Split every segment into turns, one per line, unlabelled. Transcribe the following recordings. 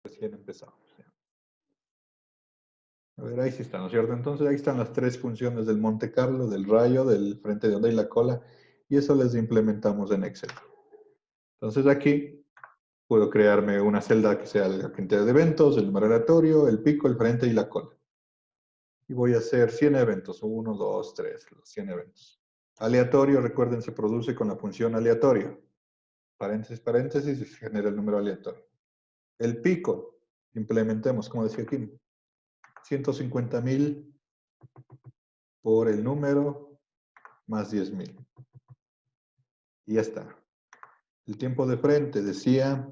Recién empezamos. A ver, ahí sí está, ¿no es cierto? Entonces ahí están las tres funciones del Monte Carlo, del rayo, del frente de onda y la cola, y eso les implementamos en Excel. Entonces aquí puedo crearme una celda que sea la cantidad de eventos, el número aleatorio, el pico, el frente y la cola. Y voy a hacer 100 eventos, 1, 2, 3, los 100 eventos. Aleatorio, recuerden, se produce con la función aleatorio. Paréntesis, paréntesis, y se genera el número aleatorio. El pico, implementemos, como decía Kim, 150.000 por el número más 10.000. Y ya está. El tiempo de frente decía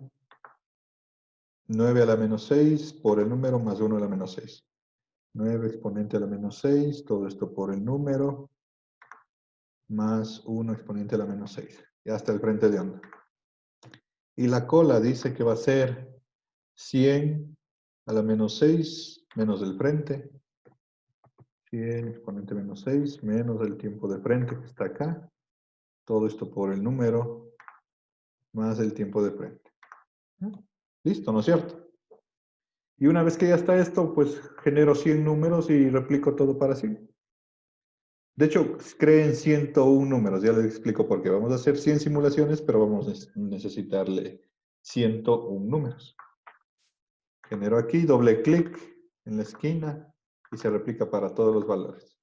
9 a la menos 6 por el número más 1 a la menos 6. 9 exponente a la menos 6, todo esto por el número, más 1 exponente a la menos 6. Ya está el frente de onda. Y la cola dice que va a ser 100 a la menos 6 menos el frente. 100 exponente menos 6 menos el tiempo de frente que está acá. Todo esto por el número más el tiempo de frente. Listo, ¿no es cierto? Y una vez que ya está esto, pues genero 100 números y replico todo para sí. De hecho, creen 101 números, ya les explico por qué. Vamos a hacer 100 simulaciones, pero vamos a necesitarle 101 números. Genero aquí, doble clic en la esquina y se replica para todos los valores.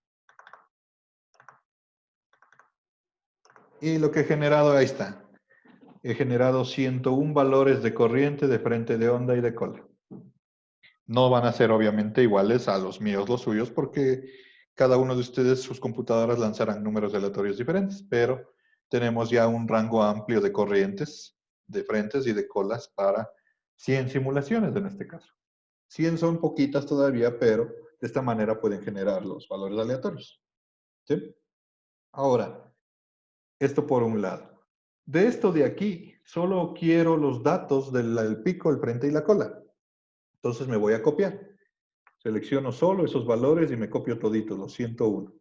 Y lo que he generado, ahí está. He generado 101 valores de corriente, de frente de onda y de cola. No van a ser obviamente iguales a los míos, los suyos, porque cada uno de ustedes, sus computadoras lanzarán números aleatorios diferentes, pero tenemos ya un rango amplio de corrientes, de frentes y de colas para 100 simulaciones en este caso. 100 son poquitas todavía, pero de esta manera pueden generar los valores aleatorios. ¿Sí? Ahora, esto por un lado. De esto de aquí, solo quiero los datos del pico, el frente y la cola. Entonces me voy a copiar. Selecciono solo esos valores y me copio toditos, los 101.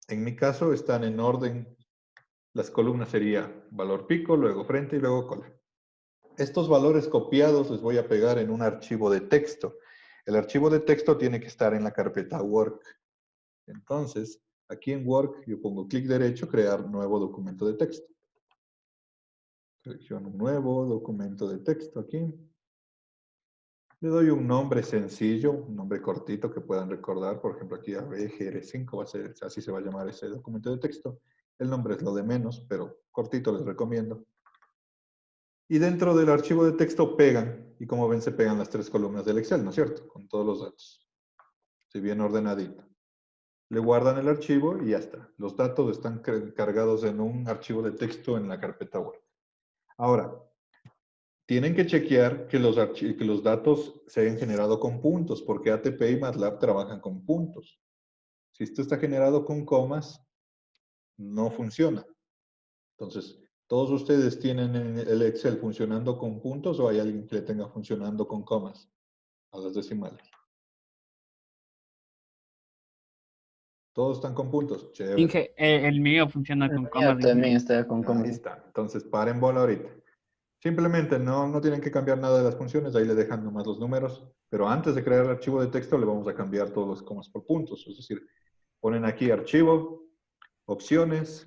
En mi caso están en orden, las columnas sería valor pico, luego frente y luego cola. Estos valores copiados les voy a pegar en un archivo de texto. El archivo de texto tiene que estar en la carpeta Work. Entonces, aquí en Work yo pongo clic derecho, crear nuevo documento de texto. Selecciono un nuevo documento de texto aquí. Le doy un nombre sencillo, un nombre cortito que puedan recordar. Por ejemplo, aquí ABGR5 va a ser, así se va a llamar ese documento de texto. El nombre es lo de menos, pero cortito les recomiendo. Y dentro del archivo de texto pegan, y como ven se pegan las tres columnas del Excel, ¿no es cierto? Con todos los datos. Si bien ordenadito. Le guardan el archivo y ya está. Los datos están cargados en un archivo de texto en la carpeta Word. Ahora, tienen que chequear que los datos se hayan generado con puntos, porque ATP y MATLAB trabajan con puntos. Si esto está generado con comas, no funciona. Entonces, ¿todos ustedes tienen el Excel funcionando con puntos o hay alguien que le tenga funcionando con comas a las decimales? Todos están con puntos. Chévere.
Inge, el mío funciona
El
con
mío
comas, Inge.
también está con
Ahí
comas.
está. Entonces, paren bola ahorita. Simplemente no tienen que cambiar nada de las funciones, ahí le dejan nomás los números, pero antes de crear el archivo de texto le vamos a cambiar todos los comas por puntos, es decir, ponen aquí archivo, opciones,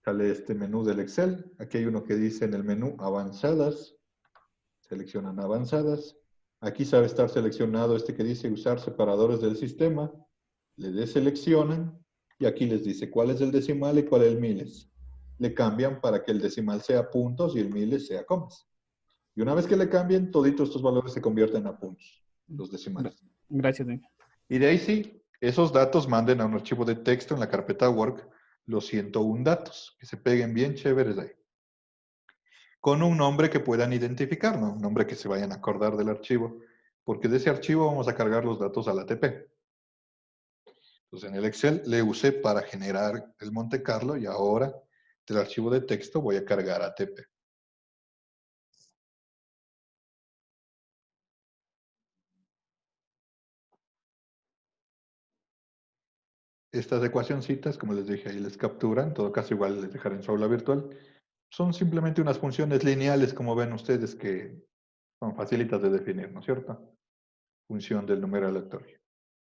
sale este menú del Excel, aquí hay uno que dice en el menú avanzadas, seleccionan avanzadas, aquí sabe estar seleccionado este que dice usar separadores del sistema, le deseleccionan y aquí les dice cuál es el decimal y cuál es el miles. Le cambian para que el decimal sea puntos y el miles sea comas. Y una vez que le cambien, toditos estos valores se convierten a puntos, los
Gra-
decimales.
Gracias, Inge.
Y de ahí sí, esos datos manden a un archivo de texto en la carpeta Work los 101 datos, que se peguen bien chéveres ahí. Con un nombre que puedan identificar, ¿no? Un nombre que se vayan a acordar del archivo, porque de ese archivo vamos a cargar los datos al ATP. Entonces en el Excel le usé para generar el Monte Carlo y ahora del archivo de texto voy a cargar ATP. Estas ecuacioncitas, como les dije, ahí les capturan, en todo caso igual les dejaré en su aula virtual. Son simplemente unas funciones lineales, como ven ustedes, que son facilitas de definir, ¿no es cierto? Función del número aleatorio.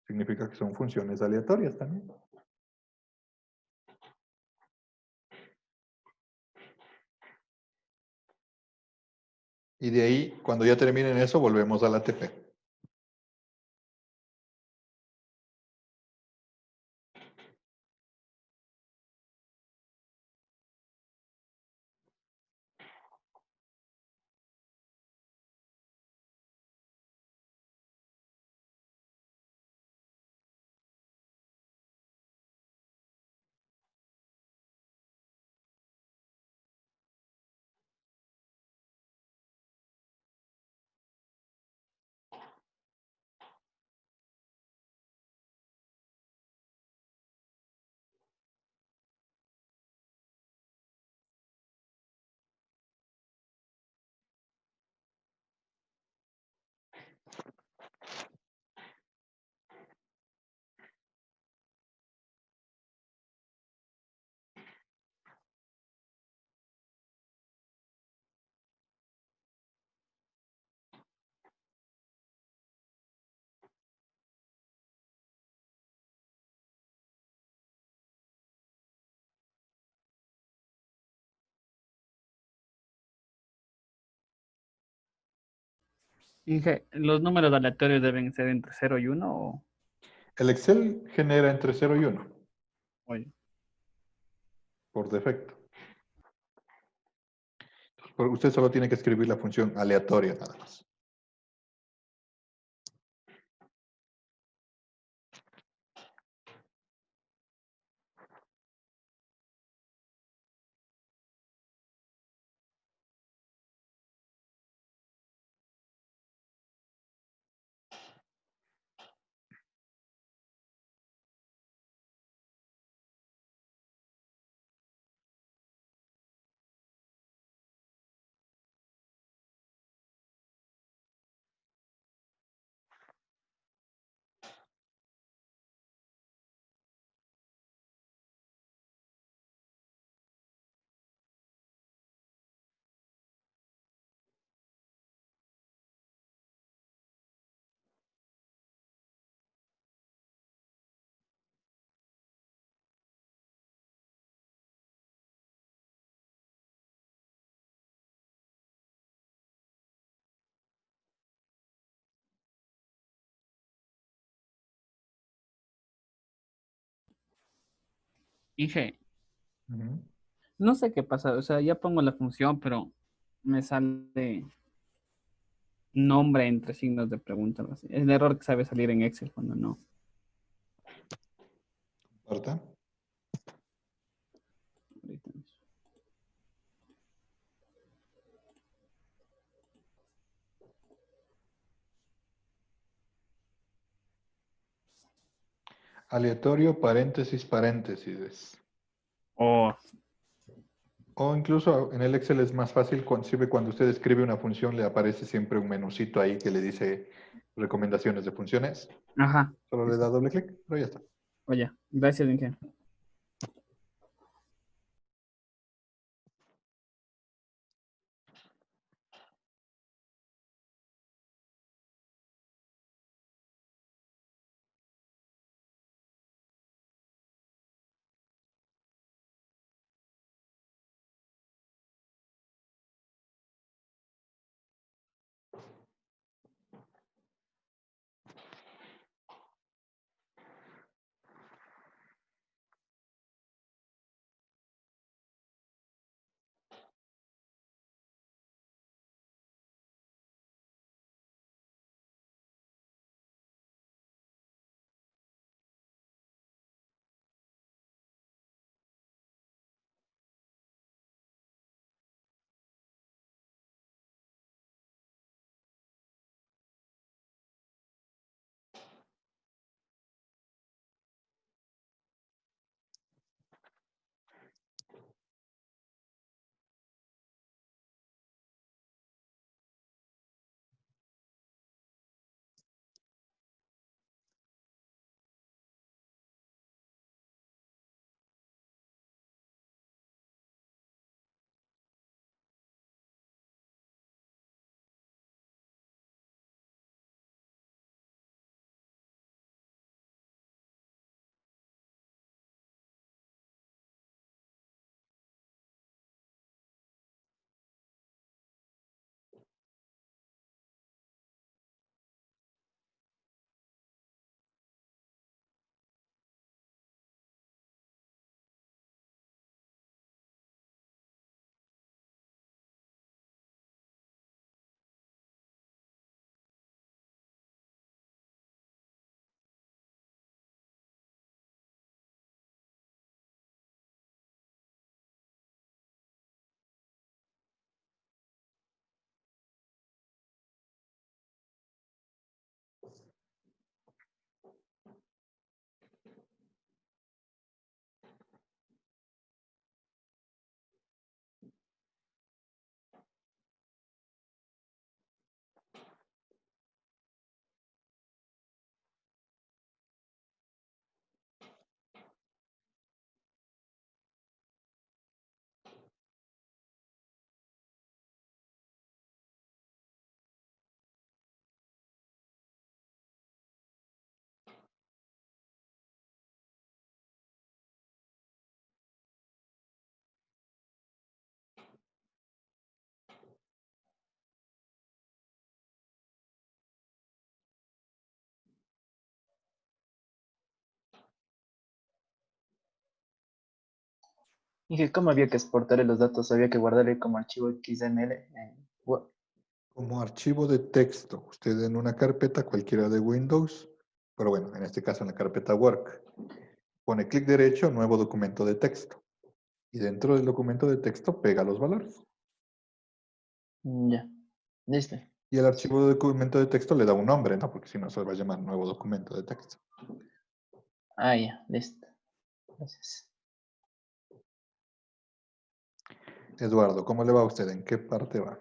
Significa que son funciones aleatorias también. Y de ahí, cuando ya terminen eso, volvemos a la ATP.
Inge, ¿los números aleatorios deben ser entre 0 y 1 o...?
El Excel genera entre 0 y 1,
Oye,
por defecto. Usted solo tiene que escribir la función aleatoria nada más.
Inge,
Ujú.
no sé qué pasa, o sea, ya pongo la función, pero me sale nombre entre signos de pregunta, algo así. Es el error que sabe salir en Excel cuando no.
¿Aparta?
Ahorita mismo.
Aleatorio, paréntesis, paréntesis.
Oh,
O incluso en el Excel es más fácil, sirve cuando usted escribe una función, le aparece siempre un menucito ahí que le dice recomendaciones de funciones.
ajá.
Solo le
Eso.
da doble clic, pero ya está.
Oye, gracias, Inge.
Dije, ¿cómo había que exportarle los datos? Había que guardarle como archivo XML en Word.
Como archivo de texto, usted en una carpeta cualquiera de Windows, pero bueno, en este caso en la carpeta Work, pone clic derecho, nuevo documento de texto. Y dentro del documento de texto pega los valores.
Ya, listo.
Y el archivo de documento de texto le da un nombre, ¿no? Porque si no se va a llamar nuevo documento de texto.
Ah, ya, listo. Gracias.
Eduardo, ¿cómo le va a usted? ¿En qué parte va?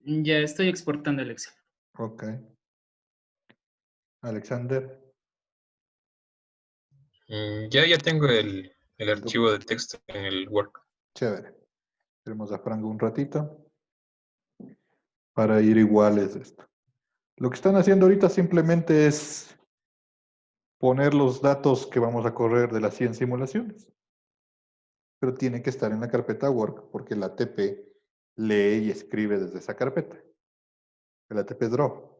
Ya estoy exportando el Excel.
Ok. Alexander.
Ya tengo el archivo de texto en el Word.
Chévere. Tenemos a Franco un ratito para ir iguales de esto. Lo que están haciendo ahorita simplemente es poner los datos que vamos a correr de las 100 simulaciones. Pero tiene que estar en la carpeta Work porque el ATP lee y escribe desde esa carpeta. El ATP Draw.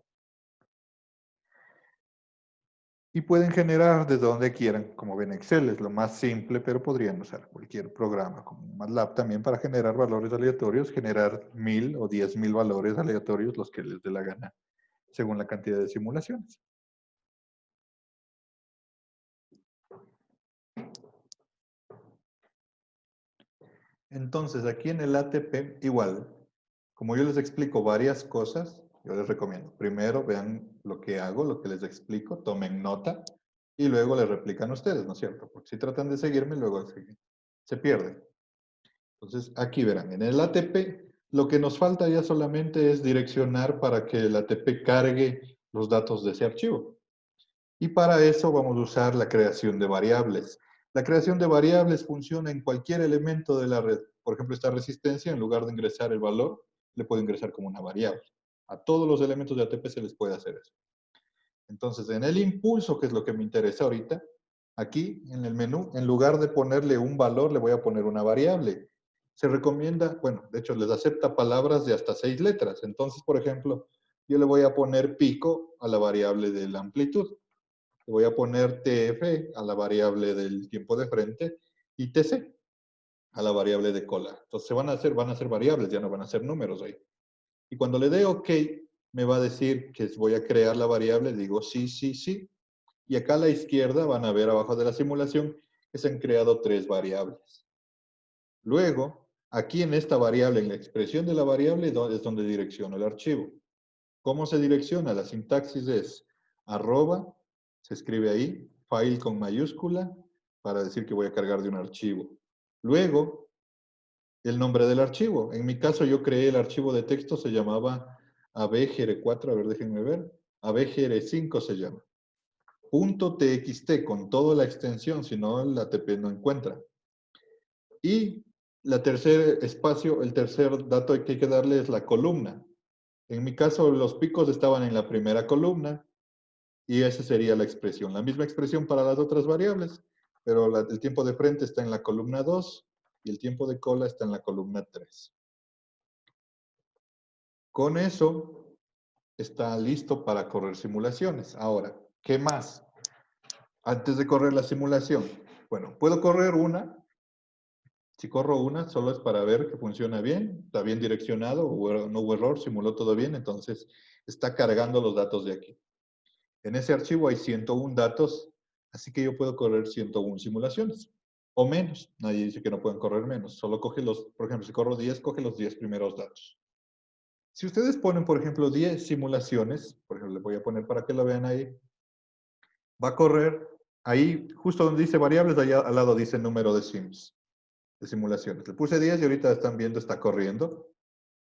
Y pueden generar desde donde quieran. Como ven, Excel es lo más simple, pero podrían usar cualquier programa como MATLAB también para generar valores aleatorios, generar 1000 o 10.000 valores aleatorios, los que les dé la gana, según la cantidad de simulaciones. Entonces, aquí en el ATP, igual, como yo les explico varias cosas, yo les recomiendo. Primero, vean lo que hago, lo que les explico, tomen nota y luego le replican ustedes, ¿no es cierto? Porque si tratan de seguirme, luego se pierden. Entonces, aquí verán, en el ATP, lo que nos falta ya solamente es direccionar para que el ATP cargue los datos de ese archivo. Y para eso vamos a usar la creación de variables. La creación de variables funciona en cualquier elemento de la red. Por ejemplo, esta resistencia, en lugar de ingresar el valor, le puedo ingresar como una variable. A todos los elementos de ATP se les puede hacer eso. Entonces, en el impulso, que es lo que me interesa ahorita, aquí en el menú, en lugar de ponerle un valor, le voy a poner una variable. Se recomienda, bueno, de hecho, les acepta palabras de hasta 6 letras. Entonces, por ejemplo, yo le voy a poner pico a la variable de la amplitud. Le voy a poner TF a la variable del tiempo de frente y TC a la variable de cola. Entonces van a ser variables, ya no van a ser números ahí. Y cuando le dé OK, me va a decir que voy a crear la variable, digo sí, sí, sí. Y acá a la izquierda van a ver abajo de la simulación que se han creado 3 variables. Luego, aquí en esta variable, en la expresión de la variable, es donde direcciono el archivo. ¿Cómo se direcciona? La sintaxis es arroba, se escribe ahí, file con mayúscula, para decir que voy a cargar de un archivo. Luego, el nombre del archivo. En mi caso, yo creé el archivo de texto, se llamaba abgr4, a ver, déjenme ver. abgr5 se llama. .txt con toda la extensión, si no, el ATP no encuentra. Y el tercer dato que hay que darle es la columna. En mi caso, los picos estaban en la primera columna y esa sería la expresión. La misma expresión para las otras variables, pero el tiempo de frente está en la columna 2 y el tiempo de cola está en la columna 3. Con eso está listo para correr simulaciones. Ahora, ¿qué más? Antes de correr la simulación, bueno, puedo correr una. Si corro una, solo es para ver que funciona bien, está bien direccionado, no hubo error, simuló todo bien, entonces está cargando los datos de aquí. En ese archivo hay 101 datos, así que yo puedo correr 101 simulaciones. O menos, nadie dice que no pueden correr menos, solo coge por ejemplo, si corro 10, coge los 10 primeros datos. Si ustedes ponen, por ejemplo, 10 simulaciones, por ejemplo, le voy a poner para que lo vean ahí, va a correr ahí, justo donde dice variables, allá al lado dice número de sims, de simulaciones. Le puse 10 y ahorita están viendo, está corriendo.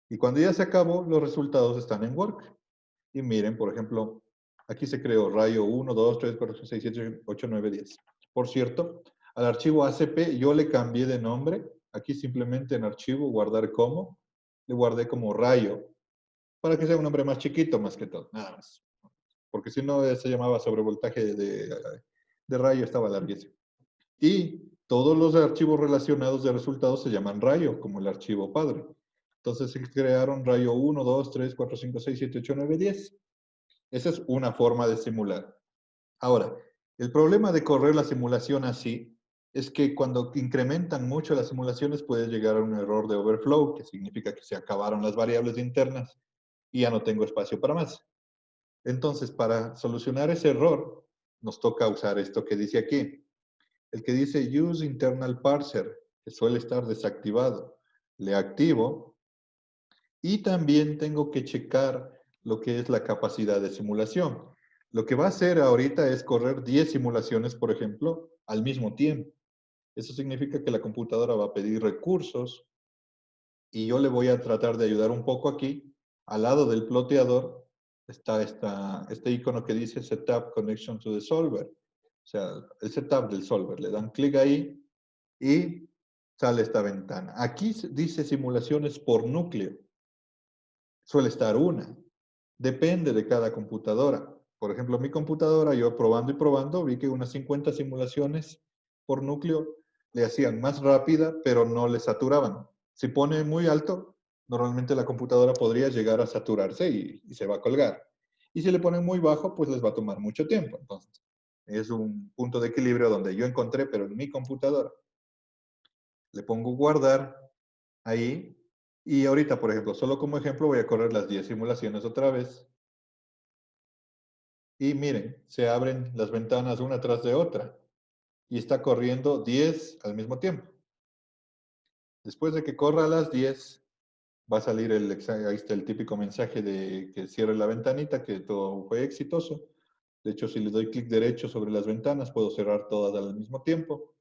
Y cuando ya se acabó, los resultados están en Work. Y miren, por ejemplo, aquí se creó rayo 1, 2, 3, 4, 5, 6, 7, 8, 9, 10. Por cierto, al archivo ACP yo le cambié de nombre. Aquí simplemente en archivo, guardar como, le guardé como rayo, para que sea un nombre más chiquito más que todo, nada más. Porque si no, se llamaba sobrevoltaje de rayo, estaba larguísimo. Y todos los archivos relacionados de resultados se llaman rayo, como el archivo padre. Entonces se crearon rayo 1, 2, 3, 4, 5, 6, 7, 8, 9, 10. Esa es una forma de simular. Ahora, El problema de correr la simulación así es que cuando incrementan mucho las simulaciones puede llegar a un error de overflow, que significa que se acabaron las variables internas y ya no tengo espacio para más. Entonces, para solucionar ese error, nos toca usar esto que dice aquí. El que dice Use Internal Parser, que suele estar desactivado. Le activo y también tengo que checar lo que es la capacidad de simulación. Lo que va a hacer ahorita es correr 10 simulaciones, por ejemplo, al mismo tiempo. Eso significa que la computadora va a pedir recursos y yo le voy a tratar de ayudar un poco aquí. Al lado del ploteador está este icono que dice Setup Connection to the Solver. O sea, el setup del solver. Le dan clic ahí y sale esta ventana. Aquí dice simulaciones por núcleo. Suele estar una. Depende de cada computadora. Por ejemplo, mi computadora, yo probando y probando, vi que unas 50 simulaciones por núcleo le hacían más rápida, pero no le saturaban. Si pone muy alto, normalmente la computadora podría llegar a saturarse y se va a colgar. Y si le ponen muy bajo, pues les va a tomar mucho tiempo. Entonces, es un punto de equilibrio donde yo encontré, pero en mi computadora. Le pongo guardar ahí. Y ahorita, por ejemplo, solo como ejemplo, voy a correr las 10 simulaciones otra vez. Y miren, se abren las ventanas una tras de otra. Y está corriendo 10 al mismo tiempo. Después de que corra las 10, va a salir ahí está el típico mensaje de que cierre la ventanita, que todo fue exitoso. De hecho, si le doy clic derecho sobre las ventanas, puedo cerrar todas al mismo tiempo.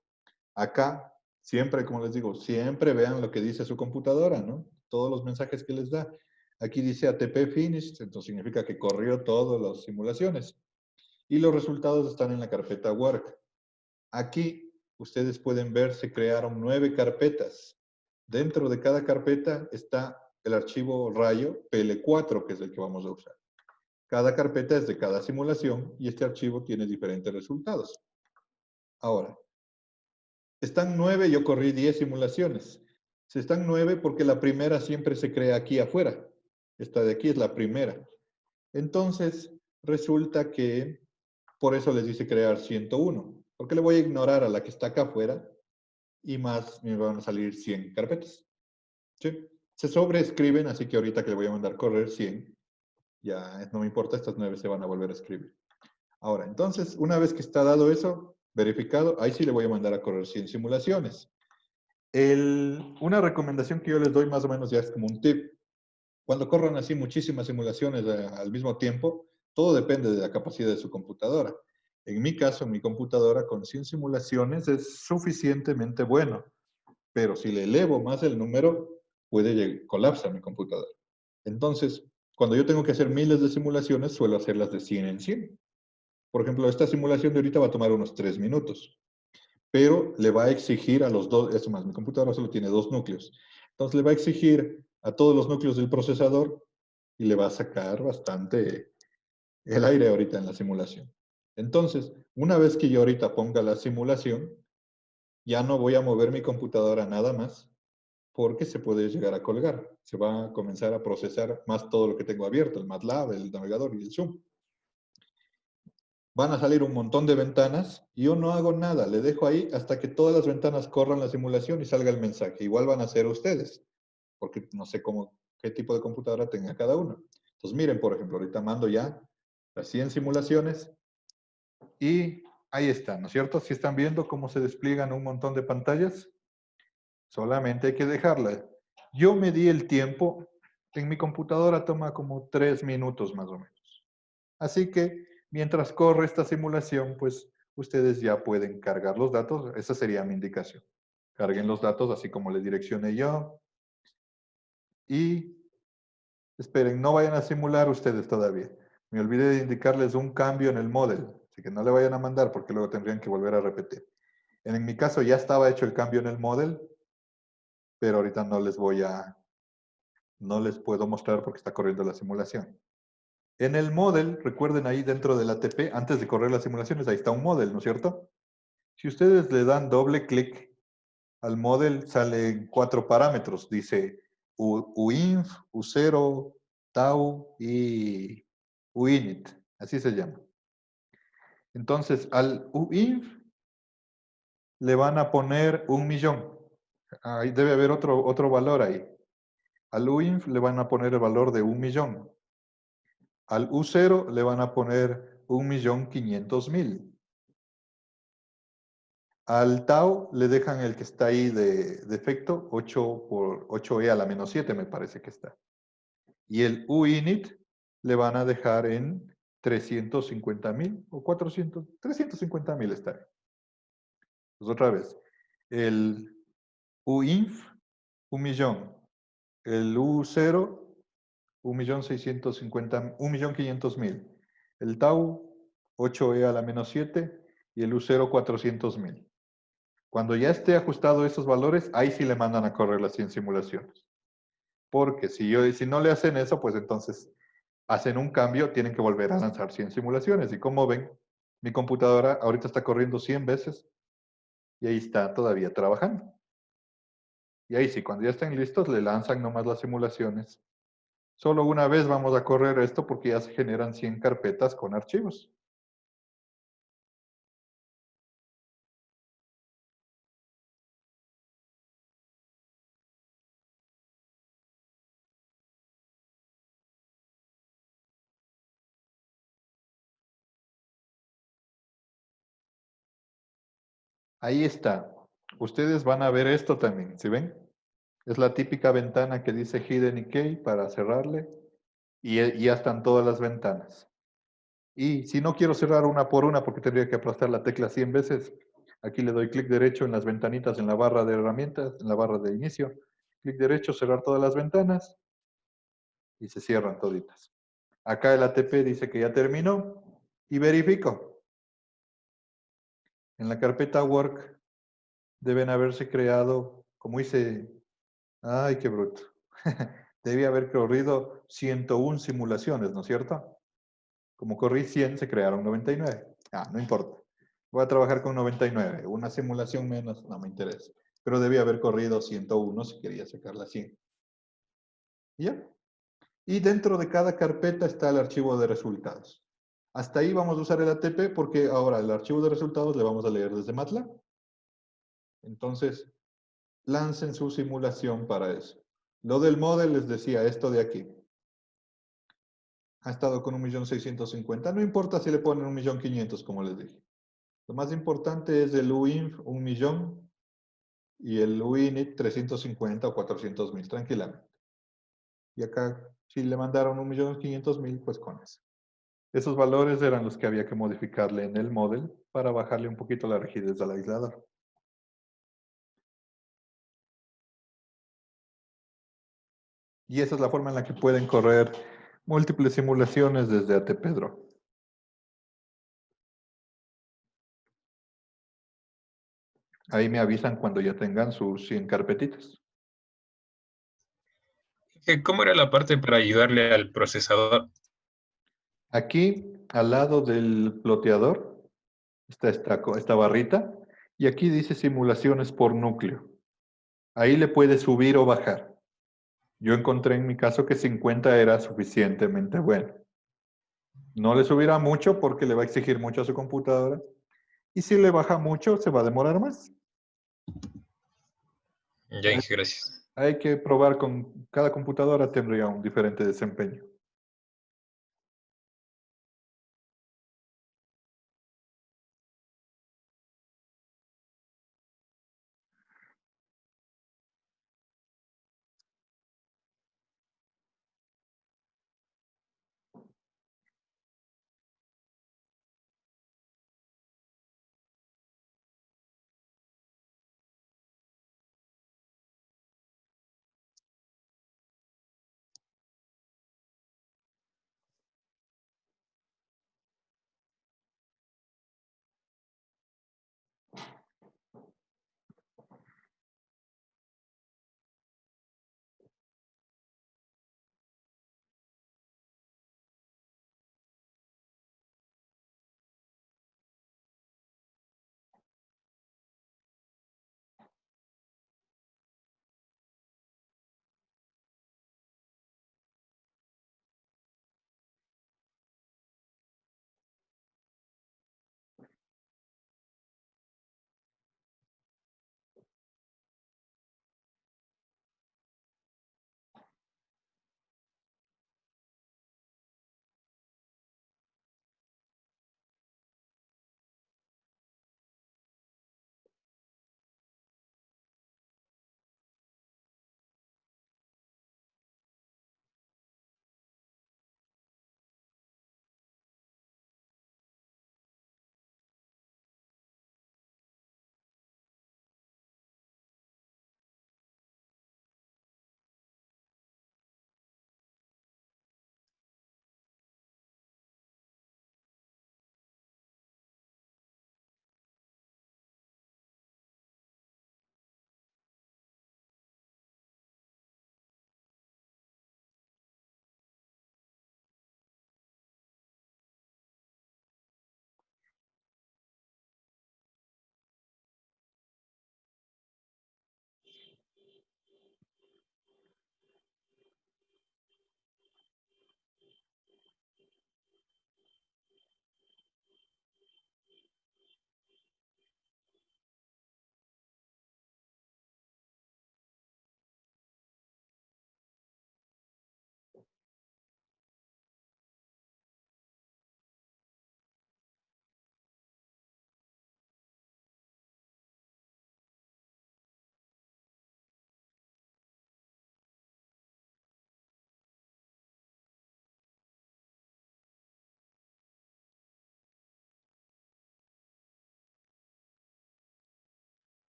Acá, siempre, como les digo, siempre vean lo que dice su computadora, ¿no? Todos los mensajes que les da. Aquí dice ATP finished, entonces significa que corrió todas las simulaciones. Y los resultados están en la carpeta work. Aquí ustedes pueden ver, se crearon 9 carpetas. Dentro de cada carpeta está el archivo rayo PL4, que es el que vamos a usar. Cada carpeta es de cada simulación y este archivo tiene diferentes resultados. Ahora, están 9, yo corrí 10 simulaciones. Se están 9 porque la primera siempre se crea aquí afuera. Esta de aquí es la primera. Entonces, resulta que por eso les dice crear 101. Porque le voy a ignorar a la que está acá afuera y más me van a salir 100 carpetas. ¿Sí? Se sobreescriben, así que ahorita que le voy a mandar correr 100, ya no me importa, estas 9 se van a volver a escribir. Ahora, entonces, una vez que está dado eso, verificado, ahí sí le voy a mandar a correr 100 simulaciones. Una recomendación que yo les doy más o menos ya es como un tip. Cuando corran así muchísimas simulaciones al mismo tiempo, todo depende de la capacidad de su computadora. En mi caso, mi computadora con 100 simulaciones es suficientemente bueno, pero si le elevo más el número, puede colapsar mi computadora. Entonces, cuando yo tengo que hacer miles de simulaciones, suelo hacerlas de 100 en 100. Por ejemplo, esta simulación de ahorita va a tomar unos 3 minutos, pero le va a exigir a los dos, eso más, mi computadora solo tiene 2 núcleos. Entonces le va a exigir a todos los núcleos del procesador y le va a sacar bastante el aire ahorita en la simulación. Entonces, una vez que yo ahorita ponga la simulación, ya no voy a mover mi computadora nada más porque se puede llegar a colgar. Se va a comenzar a procesar más todo lo que tengo abierto, el MATLAB, el navegador y el Zoom. Van a salir un montón de ventanas y yo no hago nada, le dejo ahí hasta que todas las ventanas corran la simulación y salga el mensaje. Igual van a ser ustedes, porque no sé qué tipo de computadora tenga cada uno. Entonces miren, por ejemplo, ahorita mando ya las 100 simulaciones y ahí están, ¿no es cierto? Si están viendo cómo se despliegan un montón de pantallas, solamente hay que dejarla. Yo me di el tiempo, en mi computadora toma como 3 minutos más o menos. Así que mientras corre esta simulación, pues ustedes ya pueden cargar los datos. Esa sería mi indicación. Carguen los datos así como les direccioné yo. Y esperen, no vayan a simular ustedes todavía. Me olvidé de indicarles un cambio en el model. Así que no le vayan a mandar porque luego tendrían que volver a repetir. En mi caso ya estaba hecho el cambio en el model, pero ahorita no les puedo mostrar porque está corriendo la simulación. En el model, recuerden ahí dentro del ATP, antes de correr las simulaciones, ahí está un model, ¿no es cierto? Si ustedes le dan doble clic al model, salen 4 parámetros. Dice uinf, u0, tau y uinit. Así se llama. Entonces, al uinf le van a poner 1.000.000. Ahí debe haber otro valor ahí. Al uinf le van a poner el valor de 1.000.000. Al U0 le van a poner 1.500.000. Al tau le dejan el que está ahí de defecto, 8 por 8e a la menos 7 me parece que está. Y el uinit le van a dejar en 350.000 o 400, 350.000 está bien. Pues otra vez, el uinf, 1.000.000. El U0, 1.500.000. El tau, 8e a la menos 7. Y el U0, 400.000. Cuando ya esté ajustado esos valores, ahí sí le mandan a correr las 100 simulaciones. Porque si no le hacen eso, pues entonces hacen un cambio, tienen que volver a lanzar 100 simulaciones. Y como ven, mi computadora ahorita está corriendo 100 veces y ahí está todavía trabajando. Y ahí sí, cuando ya estén listos, le lanzan nomás las simulaciones. Solo una vez vamos a correr esto porque ya se generan 100 carpetas con archivos. Ahí está. Ustedes van a ver esto también, ¿sí ven? Es la típica ventana que dice Hidden y Key para cerrarle. Y ya están todas las ventanas. Y si no quiero cerrar una por una porque tendría que aplastar la tecla 100 veces, aquí le doy clic derecho en las ventanitas en la barra de herramientas, en la barra de inicio. Clic derecho, cerrar todas las ventanas y se cierran toditas. Acá el ATP dice que ya terminó y verifico. En la carpeta Work deben haberse creado, como hice, ay, qué bruto. Debía haber corrido 101 simulaciones, ¿no es cierto? Como corrí 100, se crearon 99. No importa. Voy a trabajar con 99. Una simulación menos, no me interesa. Pero debía haber corrido 101 si quería sacar la 100. ¿Y ya? Y dentro de cada carpeta está el archivo de resultados. Hasta ahí vamos a usar el ATP porque ahora el archivo de resultados le vamos a leer desde MATLAB. Entonces, lancen su simulación para eso. Lo del model les decía esto de aquí. Ha estado con 1.650.000. No importa si le ponen 1.500.000, como les dije. Lo más importante es el uinf 1.000.000 y el uinit 350 o 400.000, tranquilamente. Y acá, si le mandaron 1.500.000, pues con eso. Esos valores eran los que había que modificarle en el model para bajarle un poquito la rigidez al aislador. Y esa es la forma en la que pueden correr múltiples simulaciones desde ATP Draw. Ahí me avisan cuando ya tengan sus 100 carpetitas.
¿Cómo era la parte para ayudarle al procesador?
Aquí, al lado del ploteador, está esta barrita. Y aquí dice simulaciones por núcleo. Ahí le puede subir o bajar. Yo encontré en mi caso que 50 era suficientemente bueno. No le subirá mucho porque le va a exigir mucho a su computadora. Y si le baja mucho, se va a demorar más.
Ya, Inge, gracias.
Hay que probar con cada computadora, tendría un diferente desempeño.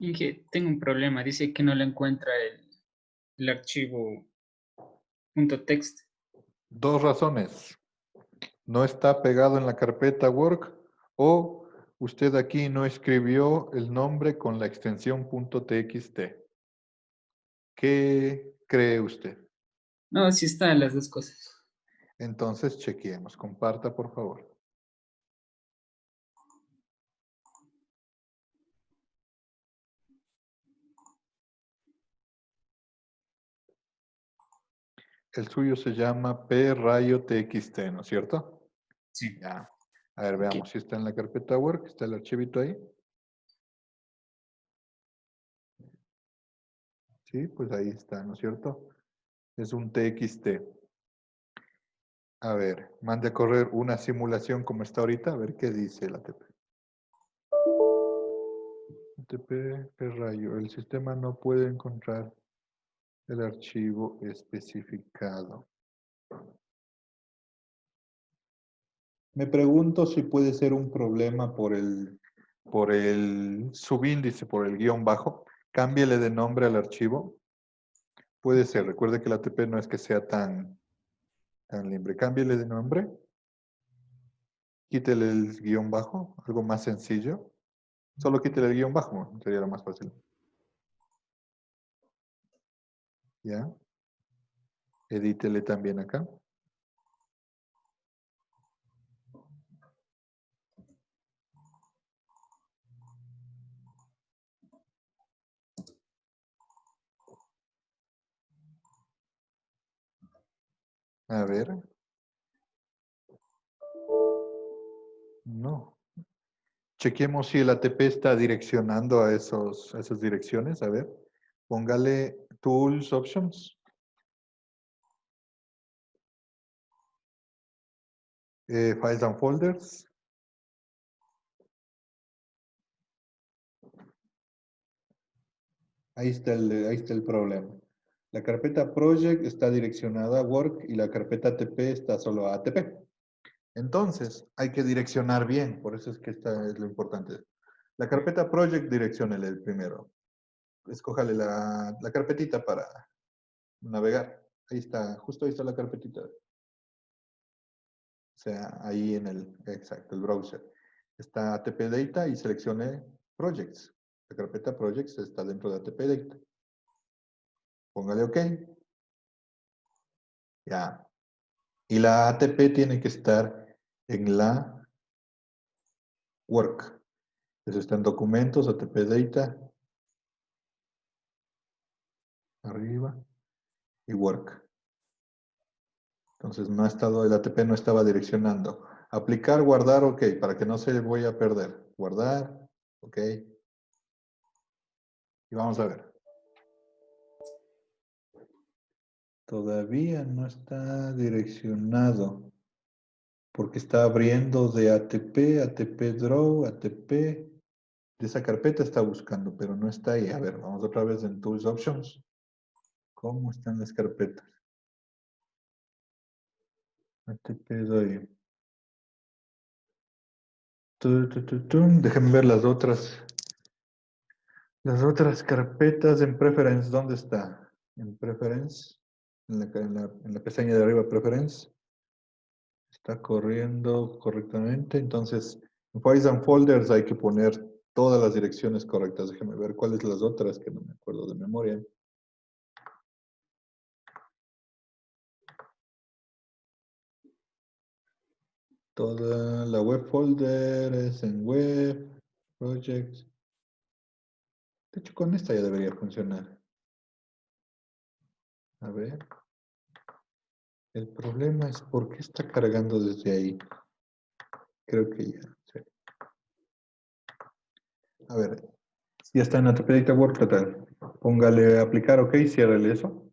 Inge, tengo un problema. Dice que no le encuentra el archivo .text.
Dos razones. No está pegado en la carpeta work o usted aquí no escribió el nombre con la extensión .txt. ¿Qué cree usted?
No, sí están las dos cosas.
Entonces chequeemos. Comparta, por favor. El suyo se llama prayo.txt, ¿no es cierto?
Sí.
Ya. A ver, veamos si está en la carpeta work. ¿Está el archivito ahí? Sí, pues ahí está, ¿no es cierto? Es un TXT. A ver, mande a correr una simulación como está ahorita, a ver qué dice el ATP. ATP, rayo. El sistema no puede encontrar el archivo especificado. Me pregunto si puede ser un problema por el subíndice, por el guión bajo. Cámbiele de nombre al archivo. Puede ser, recuerde que el ATP no es que sea tan libre. Cámbiele de nombre. Quítele el guión bajo, algo más sencillo. Solo quítele el guión bajo, sería lo más fácil. ¿Ya? Edítele también acá. A ver. No. Chequemos si el ATP está direccionando a esas direcciones. A ver. Póngale Tools Options. Files and Folders. Ahí está el problema. La carpeta Project está direccionada a Work y la carpeta ATP está solo a ATP. Entonces, hay que direccionar bien. Por eso es que esta es lo importante. La carpeta Project, direcciónele el primero. Escójale la carpetita para navegar. Ahí está, justo ahí está la carpetita. O sea, ahí en exacto, el browser. Está ATP Data y seleccione Projects. La carpeta Projects está dentro de ATP Data. Póngale OK. Ya. Y la ATP tiene que estar en la Work. Eso está en Documentos, ATP Data. Arriba. Y Work. Entonces no ha estado, el ATP no estaba direccionando. Aplicar, guardar, OK, para que no se vaya a perder. Guardar, OK. Y vamos a ver. Todavía no está direccionado. Porque está abriendo de ATP, ATP Draw, ATP. De esa carpeta está buscando, pero no está ahí. A ver, vamos otra vez en Tools Options. ¿Cómo están las carpetas? ATP doy. Déjenme ver las otras. Las otras carpetas en Preference, ¿dónde está? En Preference, en la pestaña de arriba, Preference. Está corriendo correctamente. Entonces, en Files and Folders hay que poner todas las direcciones correctas. Déjenme ver cuáles las otras que no me acuerdo de memoria. Toda la web folder es en web, projects. De hecho, con esta ya debería funcionar. A ver. El problema es por qué está cargando desde ahí. Creo que ya. Sí. A ver. Ya está en ATP Data Work total. Póngale aplicar, ok, ciérrele eso.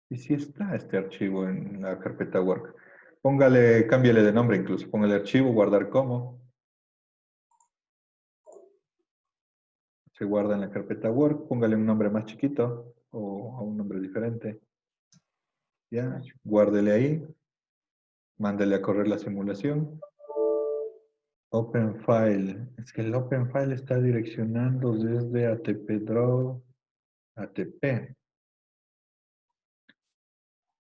Y si está este archivo en la carpeta Work. Póngale, cámbiale de nombre incluso. Póngale archivo, guardar como. Se guarda en la carpeta Work. Póngale un nombre más chiquito o a un nombre diferente. Ya, guárdele ahí. Mándele a correr la simulación. Open File. Es que el Open File está direccionando desde ATP-Draw a ATP.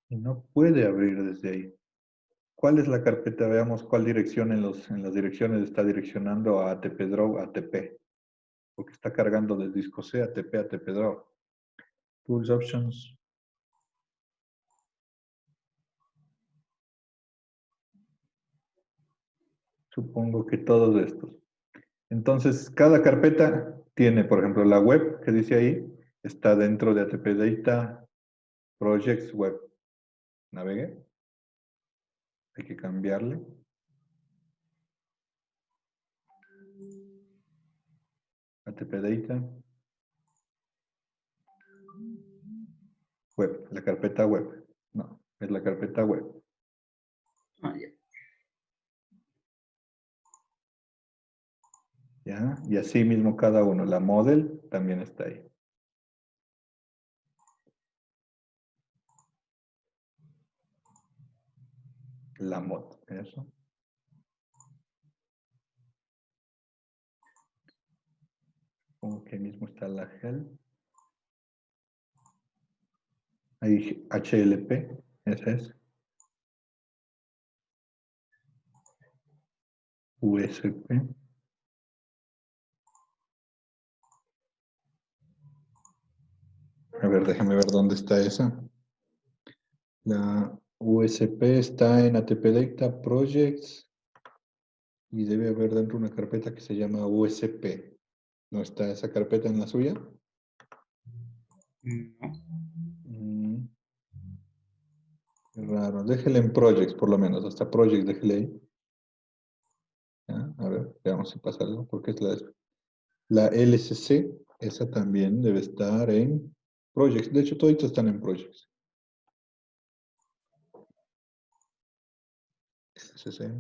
Y no puede abrir desde ahí. ¿Cuál es la carpeta? Veamos cuál dirección en las direcciones está direccionando a ATP-Draw a ATP. Porque está cargando del disco C ATP, ATP-Draw. Tools, Options. Supongo que todos estos. Entonces, cada carpeta tiene, por ejemplo, la web que dice ahí, está dentro de ATP Data Projects Web. Navegue. Hay que cambiarle. ATP Data. Web, la carpeta web. No, es la carpeta web.
Ah, ya.
¿Ya? Y así mismo cada uno. La model también está ahí. La mod, eso. Como que mismo está la gel. Ahí HLP, esa es. USP. A ver, déjame ver dónde está esa. La USP está en ATP Data Projects y debe haber dentro una carpeta que se llama USP. ¿No está esa carpeta en la suya?
No.
Qué raro. Déjele en Projects por lo menos. Hasta Projects déjele ahí. ¿Ya? A ver, veamos si pasa algo. Porque es la LCC. Esa también debe estar en Projects. De hecho, todos están en Projects. LCC.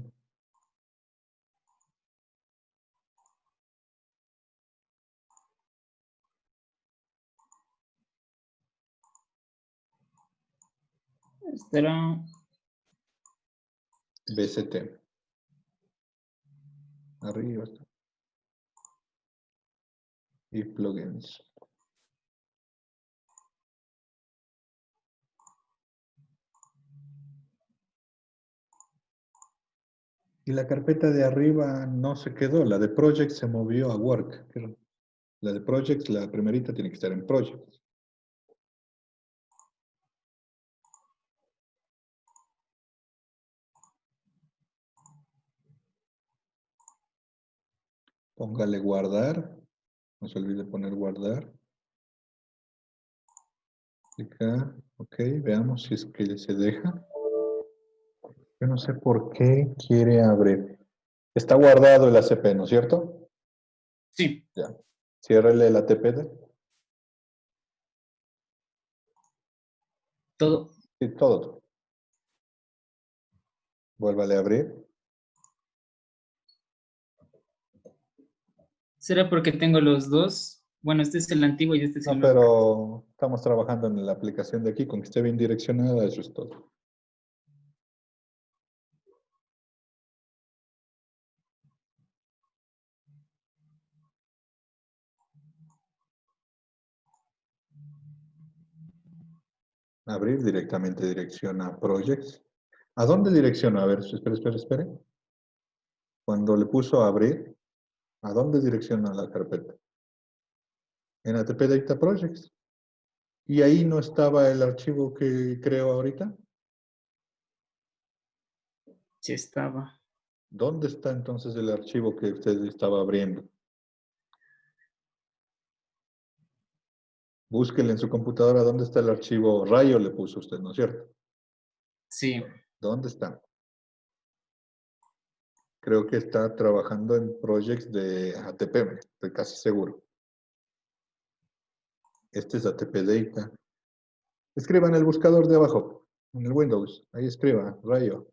Estará.
BCT. Arriba está. Y plugins. Y la carpeta de arriba no se quedó. La de Projects se movió a Work. La de Projects, la primerita, tiene que estar en Projects. Póngale guardar. No se olvide poner guardar. Acá. Ok, veamos si es que se deja. Yo no sé por qué quiere abrir. Está guardado el ACP, ¿no es cierto?
Sí.
Ya. Ciérrele el ATP.
Todo.
Sí, todo. Vuélvale a abrir.
¿Será porque tengo los dos? Bueno, este es el antiguo y este es el
No,
nuevo.
pero estamos trabajando en la aplicación de aquí. Con que esté bien direccionada, eso es todo. Abrir directamente direcciona Projects. ¿A dónde direcciona? A ver, espere. Cuando le puso a abrir, ¿a dónde direcciona la carpeta? En ATP Data Projects. ¿Y ahí no estaba el archivo que creo ahorita?
Sí estaba.
¿Dónde está entonces el archivo que usted estaba abriendo? Búsquele en su computadora dónde está el archivo Rayo, le puso usted, ¿no es cierto?
Sí.
¿Dónde está? Creo que está trabajando en projects de ATP, estoy casi seguro. Este es ATP Data. Escriba en el buscador de abajo, en el Windows. Ahí escriba, Rayo.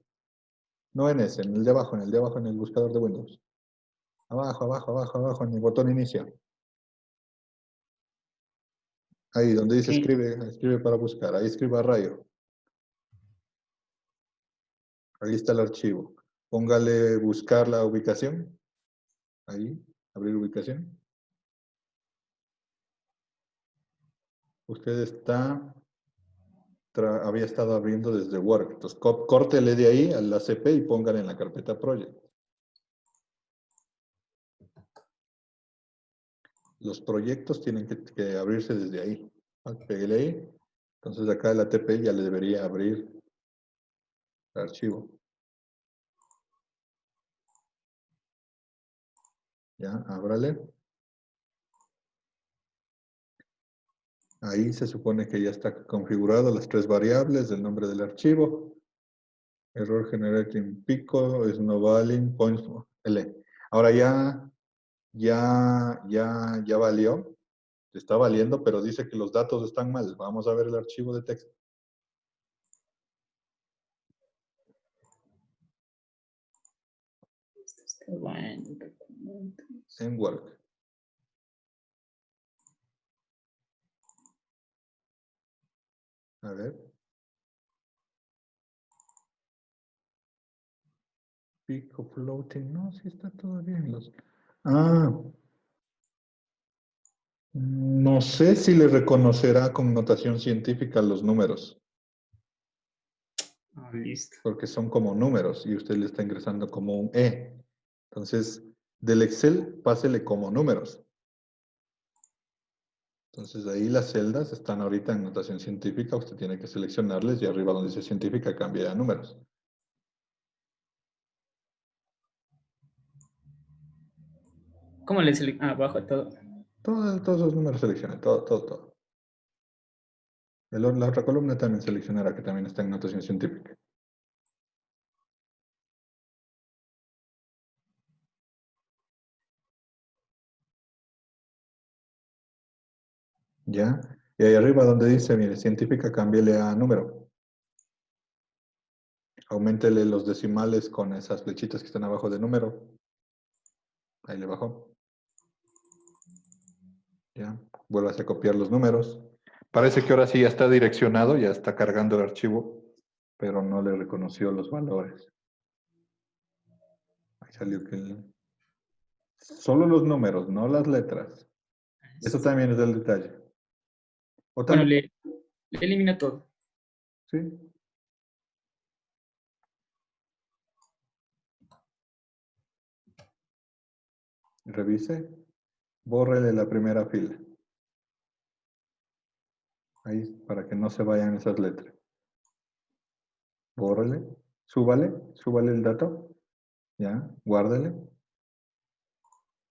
No en ese, en el de abajo, en el buscador de Windows. Abajo, en el botón inicio. Ahí, donde dice
Ok.
escribe para buscar. Ahí escriba Rayo. Ahí está el archivo. Póngale buscar la ubicación. Ahí, abrir ubicación. Usted había estado abriendo desde Word. Entonces, córtele de ahí a la CP y póngale en la carpeta Project. Los proyectos tienen que abrirse desde ahí. Pégale ahí. Entonces, acá la TP ya le debería abrir el archivo. Ya, ábrale. Ahí se supone que ya está configurado las 3 variables del nombre del archivo. Error generating pico, is no valid, points L. Ahora ya valió. Está valiendo, pero dice que los datos están mal. Vamos a ver el archivo de texto.
Está bueno.
En Word. A ver. Pico floating. No, sí está todo bien. No sé si le reconocerá con notación científica los números.
Ah, listo.
Porque son como números y usted le está ingresando como un E. Entonces, del Excel, pásele como números. Entonces, ahí las celdas están ahorita en notación científica. Usted tiene que seleccionarles y arriba donde dice científica cambia a números.
¿Cómo le selecciono? Ah, abajo todo.
Todos los números seleccione, todo. La otra columna también seleccionará que también está en notación científica. ¿Ya? Y ahí arriba donde dice, mire, científica, cámbiale a número. Auméntele los decimales con esas flechitas que están abajo de número. Ahí le bajó. ¿Ya? Vuelvas a copiar los números. Parece que ahora sí ya está direccionado, ya está cargando el archivo, pero no le reconoció los valores. Ahí salió que solo los números, no las letras. Eso también es el detalle. O
Bueno,
también,
le elimina todo.
sí. Revise. Bórrele la primera fila. Ahí, para que no se vayan esas letras. Bórrele. Súbale el dato. Ya, guárdele.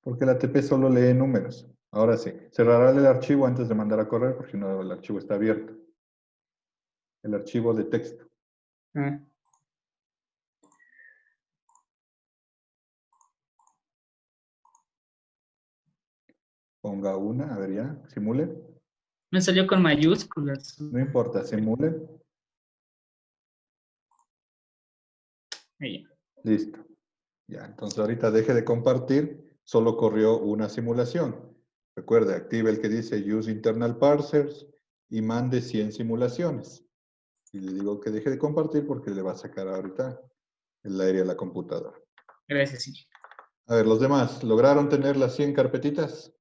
Porque la ATP solo lee números. Ahora sí, cerrará el archivo antes de mandar a correr, porque si no, el archivo está abierto. El archivo de texto.
Ah,
Ponga una, a ver ya, simule.
me salió con mayúsculas.
No importa, simule.
Ahí.
Listo. Ya, entonces ahorita deje de compartir, solo corrió una simulación. Recuerde, active el que dice Use Internal Parsers y mande 100 simulaciones. Y le digo que deje de compartir porque le va a sacar ahorita el aire a la computadora.
Gracias, sí.
A ver, los demás, ¿lograron tener las 100 carpetitas?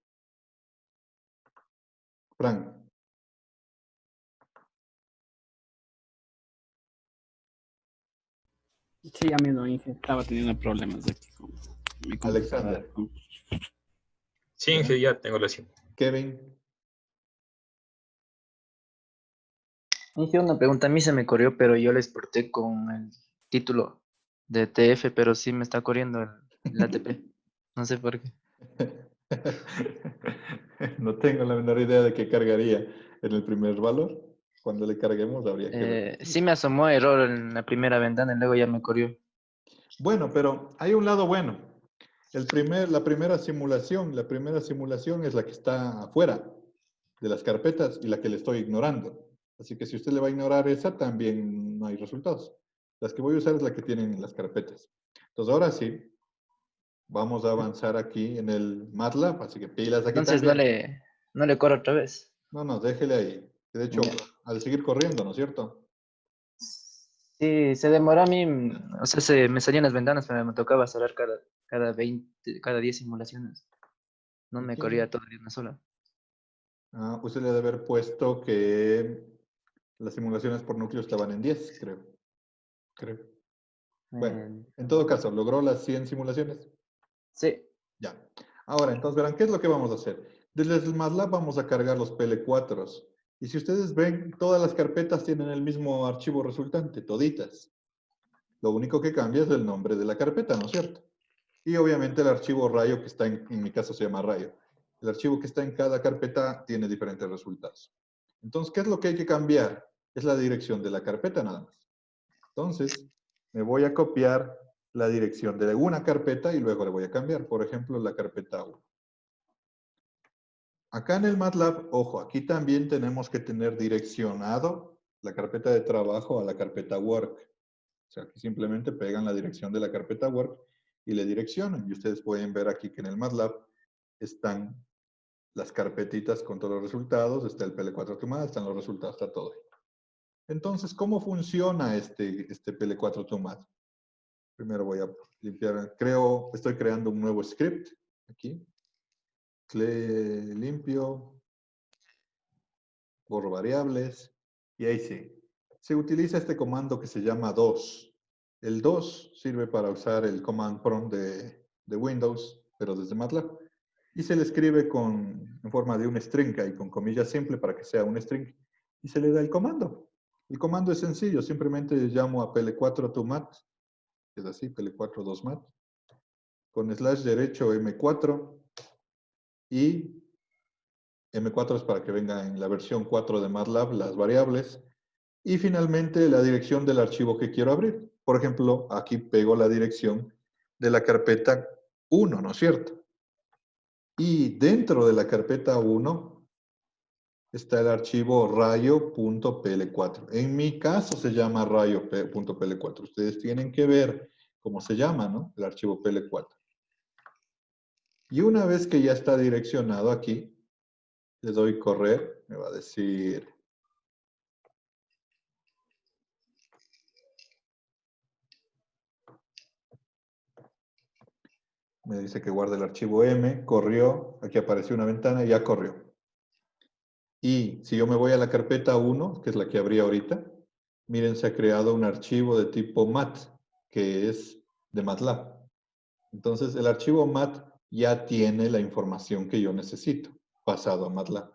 Frank.
Sí, ya mismo, Inge, estaba teniendo problemas aquí con mi computadora.
Alexander.
Sí, Inge, ya tengo la 100.
Kevin.
Hice una pregunta, a mí se me corrió, pero yo le exporté con el título de TF, pero sí me está corriendo el ATP. No sé por qué.
No tengo la menor idea de qué cargaría en el primer valor. Cuando le carguemos habría que ver.
Sí me asomó error en la primera ventana y luego ya me corrió.
Bueno, pero hay un lado bueno. La primera simulación es la que está afuera de las carpetas y la que le estoy ignorando. Así que si usted le va a ignorar esa, también no hay resultados. Las que voy a usar es la que tienen en las carpetas. Entonces ahora sí, vamos a avanzar aquí en el MATLAB, así que pilas aquí
Entonces
también.
no le corro otra vez.
No, déjele ahí. De hecho,
Ya.
al seguir corriendo, ¿no es cierto?
Sí, se demoró a mí, o sea, me salían las ventanas, pero me tocaba cerrar cada 20, cada 10 simulaciones. No me
Ok.
corría todavía una sola.
Ah, usted le debe haber puesto que las simulaciones por núcleo estaban en 10, creo. Creo. Bueno, en todo caso, ¿logró las 100 simulaciones?
Sí,
Ya. Ahora, entonces verán, ¿qué es lo que vamos a hacer? Desde el MATLAB vamos a cargar los PL4s. Y si ustedes ven, todas las carpetas tienen el mismo archivo resultante, toditas. Lo único que cambia es el nombre de la carpeta, ¿no es cierto? Y obviamente el archivo rayo que está en mi caso se llama rayo. El archivo que está en cada carpeta tiene diferentes resultados. Entonces, ¿qué es lo que hay que cambiar? Es la dirección de la carpeta nada más. Entonces, me voy a copiar la dirección de una carpeta y luego le voy a cambiar. Por ejemplo, la carpeta 1. Acá en el MATLAB, ojo, aquí también tenemos que tener direccionado la carpeta de trabajo a la carpeta work. O sea, aquí simplemente pegan la dirección de la carpeta work y le direccionan. Y ustedes pueden ver aquí que en el MATLAB están las carpetitas con todos los resultados, está el PL4 Tomad, están los resultados, está todo ahí. Entonces, ¿cómo funciona este PL4 Tomad? Primero voy a limpiar, estoy creando un nuevo script aquí. Limpio, borro variables, y ahí sí. Se utiliza este comando que se llama dos. El dos sirve para usar el command prompt de Windows, pero desde MATLAB. Y se le escribe en forma de un string y con comillas simple para que sea un string. Y se le da el comando. El comando es sencillo, simplemente llamo a pl4tomat, es así, pl4 2mat, con slash derecho m4 y M4 es para que venga en la versión 4 de MATLAB las variables. Y finalmente la dirección del archivo que quiero abrir. Por ejemplo, aquí pego la dirección de la carpeta 1, ¿no es cierto? Y dentro de la carpeta 1 está el archivo rayo.pl4. En mi caso se llama rayo.pl4. Ustedes tienen que ver cómo se llama, ¿no? El archivo pl4. Y una vez que ya está direccionado aquí, le doy correr, me va a decir... Me dice que guarde el archivo M, corrió, aquí apareció una ventana y ya corrió. Y si yo me voy a la carpeta 1, que es la que abrí ahorita, miren, se ha creado un archivo de tipo mat, que es de MATLAB. Entonces, el archivo mat ya tiene la información que yo necesito, pasado a MATLAB.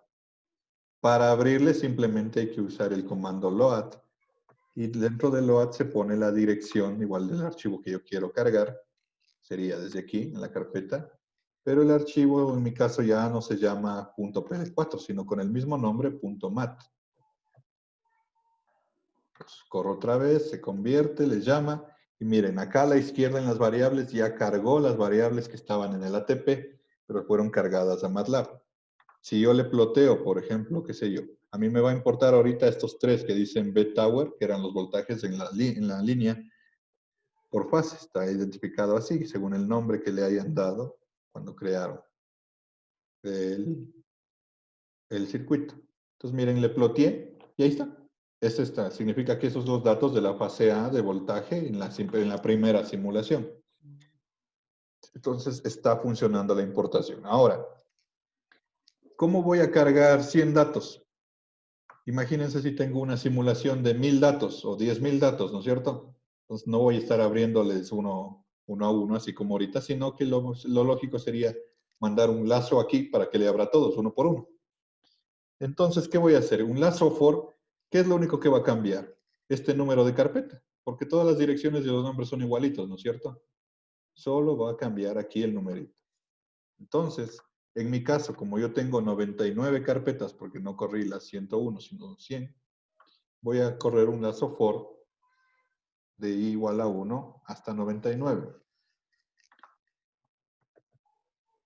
Para abrirle simplemente hay que usar el comando load, y dentro de load se pone la dirección igual del archivo que yo quiero cargar, sería desde aquí, en la carpeta, pero el archivo en mi caso ya no se llama .pl4, sino con el mismo nombre, .mat. Pues corro otra vez, se convierte, le llama, y miren, acá a la izquierda en las variables ya cargó las variables que estaban en el ATP, pero fueron cargadas a MATLAB. Si yo le ploteo, por ejemplo, qué sé yo, a mí me va a importar ahorita estos tres que dicen B-Tower, que eran los voltajes en la línea, por fase, está identificado así, según el nombre que le hayan dado cuando crearon el circuito. Entonces, miren, le ploteé y ahí está. Este está. Significa que esos dos datos de la fase A de voltaje en la primera simulación. Entonces, está funcionando la importación. Ahora, ¿cómo voy a cargar 100 datos? Imagínense si tengo una simulación de 1000 datos o 10.000 datos, ¿no es cierto? Entonces, no voy a estar abriéndoles uno a uno, así como ahorita, sino que lo lógico sería mandar un lazo aquí para que le abra a todos, uno por uno. Entonces, ¿qué voy a hacer? Un lazo for, ¿qué es lo único que va a cambiar? Este número de carpeta, porque todas las direcciones de los nombres son igualitos, ¿no es cierto? Solo va a cambiar aquí el numerito. Entonces, en mi caso, como yo tengo 99 carpetas, porque no corrí las 101, sino 100, voy a correr un lazo for de i igual a 1 hasta 99.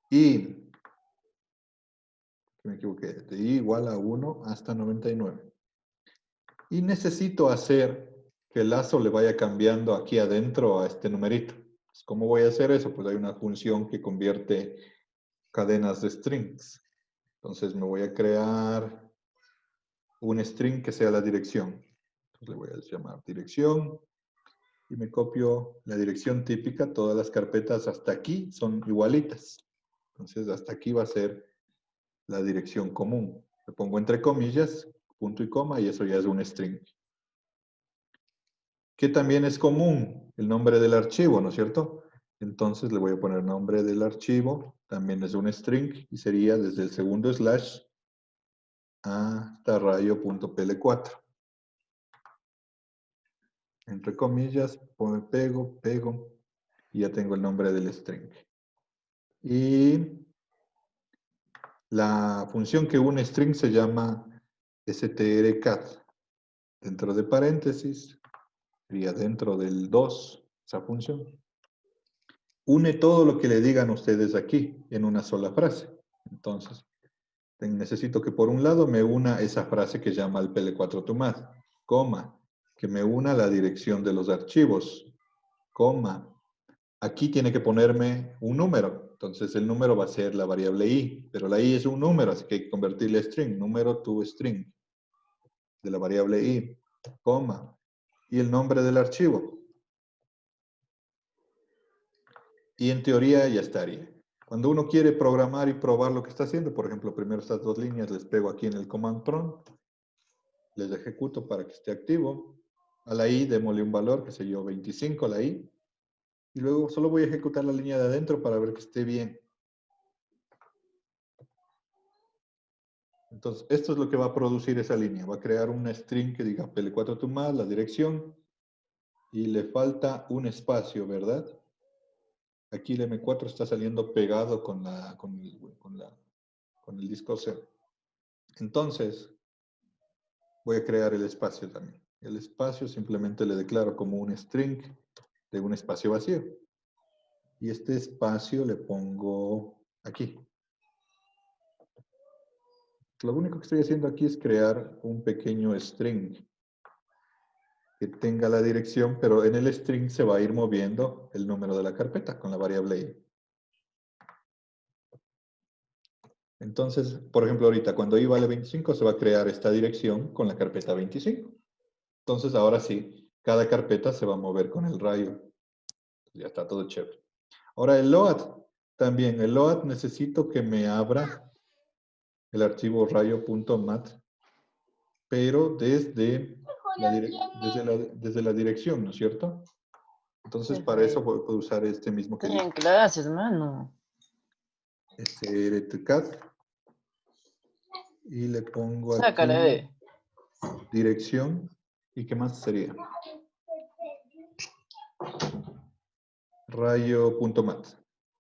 Y, me equivoqué, de i igual a 1 hasta 99. Y necesito hacer que el lazo le vaya cambiando aquí adentro a este numerito. ¿Cómo voy a hacer eso? Pues hay una función que convierte cadenas de strings. Entonces me voy a crear un string que sea la dirección. Entonces le voy a llamar dirección y me copio la dirección típica. Todas las carpetas hasta aquí son igualitas. Entonces hasta aquí va a ser la dirección común. Le pongo entre comillas, punto y coma, y eso ya es un string. Que también es común el nombre del archivo, ¿no es cierto? Entonces le voy a poner nombre del archivo, también es un string, y sería desde el segundo slash hasta rayo.pl4. Entre comillas, pego, y ya tengo el nombre del string. Y la función que une string se llama strcat. Dentro de paréntesis, sería dentro del 2, esa función. Une todo lo que le digan ustedes aquí en una sola frase. Entonces, necesito que por un lado me una esa frase que llama al PL4 Tomad, coma, que me una la dirección de los archivos, coma. Aquí tiene que ponerme un número. Entonces el número va a ser la variable i, pero la i es un número, así que hay que convertirle a string, número to string, de la variable i, coma, y el nombre del archivo. Y en teoría ya estaría. Cuando uno quiere programar y probar lo que está haciendo, por ejemplo, primero estas dos líneas les pego aquí en el command prompt, les ejecuto para que esté activo. A la i démosle un valor, que sé yo, 25 a la i, y luego solo voy a ejecutar la línea de adentro para ver que esté bien. Entonces, esto es lo que va a producir esa línea. Va a crear una string que diga PL4 Tomad, la dirección, y le falta un espacio, ¿verdad? Aquí el M4 está saliendo pegado con el disco C. Entonces, voy a crear el espacio también. El espacio simplemente le declaro como un string de un espacio vacío. Y este espacio le pongo aquí. Lo único que estoy haciendo aquí es crear un pequeño string que tenga la dirección, pero en el string se va a ir moviendo el número de la carpeta con la variable i. Entonces, por ejemplo, ahorita cuando i vale 25 se va a crear esta dirección con la carpeta 25. Entonces, ahora sí, cada carpeta se va a mover con el rayo. Ya está todo chévere. Ahora el load, también el load necesito que me abra el archivo rayo.mat, pero desde la dirección, ¿no es cierto? Entonces, para eso puedo usar este mismo que
Estoy
dice
en clases, mano.
strcat, y le pongo aquí
Sácale.
dirección. ¿Y qué más sería? Rayo.mat.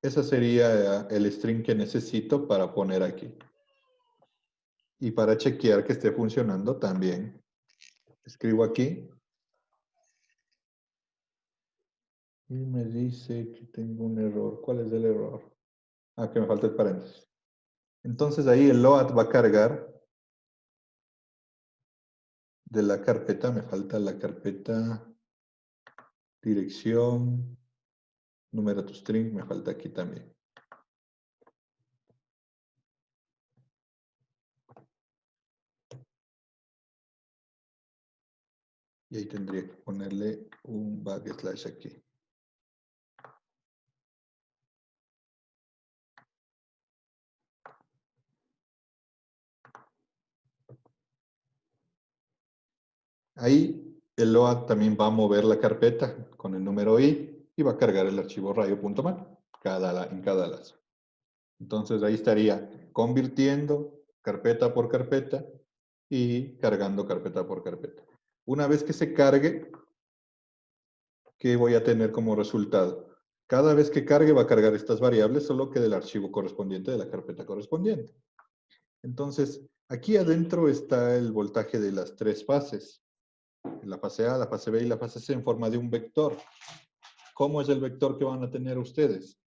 Ese sería el string que necesito para poner aquí. Y para chequear que esté funcionando también, escribo aquí. Y me dice que tengo un error. ¿Cuál es el error? Ah, que me falta el paréntesis. Entonces ahí el load va a cargar de la carpeta. Me falta la carpeta dirección, número to string, me falta aquí también. Y ahí tendría que ponerle un backslash aquí. Ahí el load también va a mover la carpeta con el número i y va a cargar el archivo rayo.mat en cada lazo. Entonces ahí estaría convirtiendo carpeta por carpeta y cargando carpeta por carpeta. Una vez que se cargue, ¿qué voy a tener como resultado? Cada vez que cargue va a cargar estas variables, solo que del archivo correspondiente de la carpeta correspondiente. Entonces, aquí adentro está el voltaje de las tres fases. La fase A, la fase B y la fase C en forma de un vector. ¿Cómo es el vector que van a tener ustedes?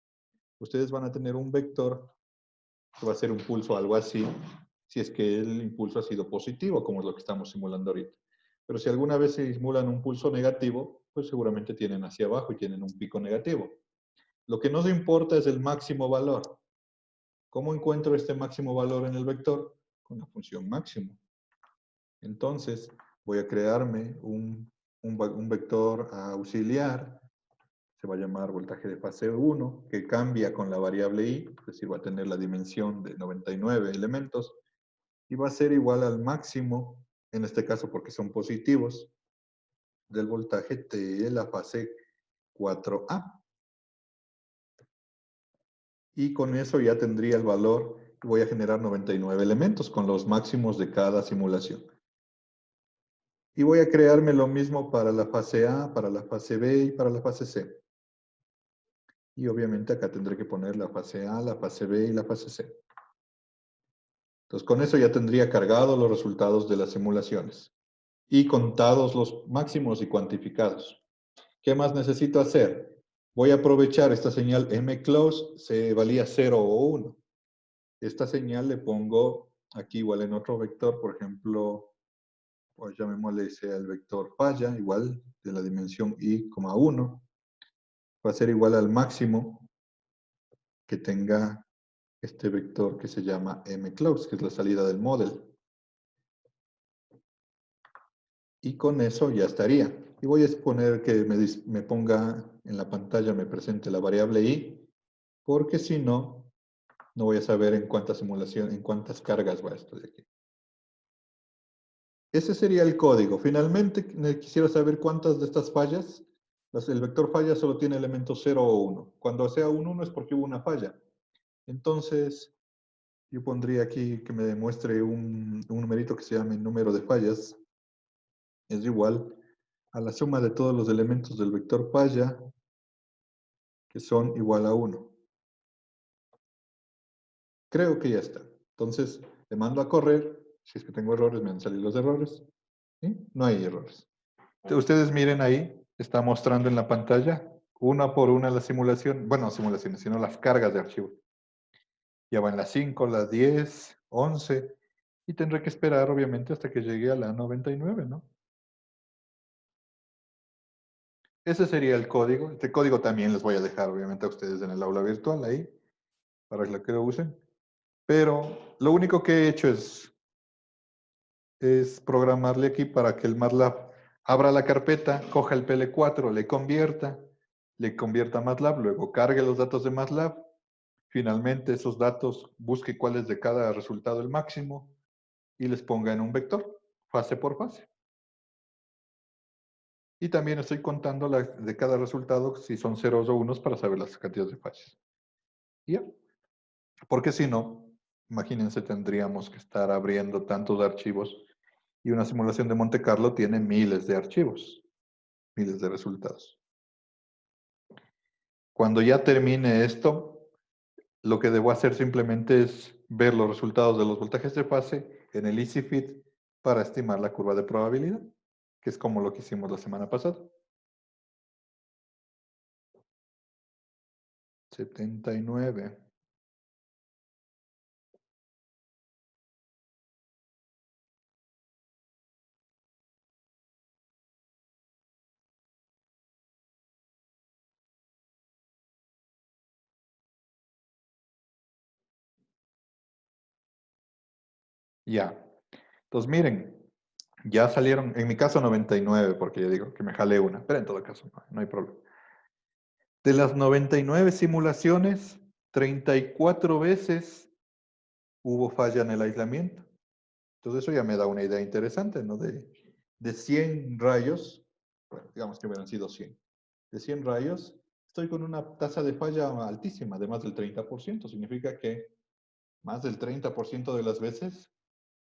Ustedes van a tener un vector que va a ser un pulso algo así, si es que el impulso ha sido positivo, como es lo que estamos simulando ahorita. Pero si alguna vez se simulan un pulso negativo, pues seguramente tienen hacia abajo y tienen un pico negativo. Lo que nos importa es el máximo valor. ¿Cómo encuentro este máximo valor en el vector? Con la función máximo. Entonces, voy a crearme un vector auxiliar, se va a llamar voltaje de fase 1, que cambia con la variable i, es decir, va a tener la dimensión de 99 elementos, y va a ser igual al máximo, en este caso porque son positivos, del voltaje T de la fase 4A. Y con eso ya tendría el valor, voy a generar 99 elementos con los máximos de cada simulación. Y voy a crearme lo mismo para la fase A, para la fase B y para la fase C. Y obviamente acá tendré que poner la fase A, la fase B y la fase C. Entonces con eso ya tendría cargado los resultados de las simulaciones. Y contados los máximos y cuantificados. ¿Qué más necesito hacer? Voy a aprovechar esta señal mclose, se valía 0 o 1. Esta señal le pongo aquí igual en otro vector, por ejemplo, pues llamémosle sea el vector falla, igual de la dimensión i,1. Va a ser igual al máximo que tenga este vector que se llama mclose, que es la salida del model. Y con eso ya estaría. Y voy a exponer que me ponga en la pantalla, me presente la variable i, porque si no, no voy a saber en cuántas simulaciones, en cuántas cargas va esto de aquí. Ese sería el código. Finalmente, quisiera saber cuántas de estas fallas, el vector falla solo tiene elementos 0 o 1. Cuando sea un 1 es porque hubo una falla. Entonces, yo pondría aquí que me demuestre un numerito que se llame número de fallas. Es igual a la suma de todos los elementos del vector falla, que son igual a 1. Creo que ya está. Entonces, le mando a correr. Si es que tengo errores, me han salido los errores. ¿Sí? No hay errores. Ustedes miren ahí, está mostrando en la pantalla, una por una la simulación, bueno, no simulaciones, sino las cargas de archivo. Ya van las 5, las 10, 11, y tendré que esperar, obviamente, hasta que llegue a la 99, ¿no? Ese sería el código. Este código también les voy a dejar, obviamente, a ustedes en el aula virtual ahí, para que lo usen. Pero lo único que he hecho es programarle aquí para que el MATLAB abra la carpeta, coja el PL4, le convierta a MATLAB, luego cargue los datos de MATLAB, finalmente esos datos busque cuál es de cada resultado el máximo y les ponga en un vector, fase por fase. Y también estoy contando de cada resultado si son ceros o unos para saber las cantidades de fases. ¿Ya? Porque si no, imagínense, tendríamos que estar abriendo tantos archivos y una simulación de Monte Carlo tiene miles de archivos, miles de resultados. Cuando ya termine esto, lo que debo hacer simplemente es ver los resultados de los voltajes de fase en el EasyFit para estimar la curva de probabilidad, que es como lo que hicimos la semana pasada. 79. Ya. Entonces, miren, ya salieron, en mi caso 99, porque yo digo que me jalé una, pero en todo caso no hay problema. De las 99 simulaciones, 34 veces hubo falla en el aislamiento. Entonces eso ya me da una idea interesante, ¿no? De 100 rayos, bueno, digamos que hubieran sido 100. De 100 rayos, estoy con una tasa de falla altísima, de más del 30%. Significa que más del 30% de las veces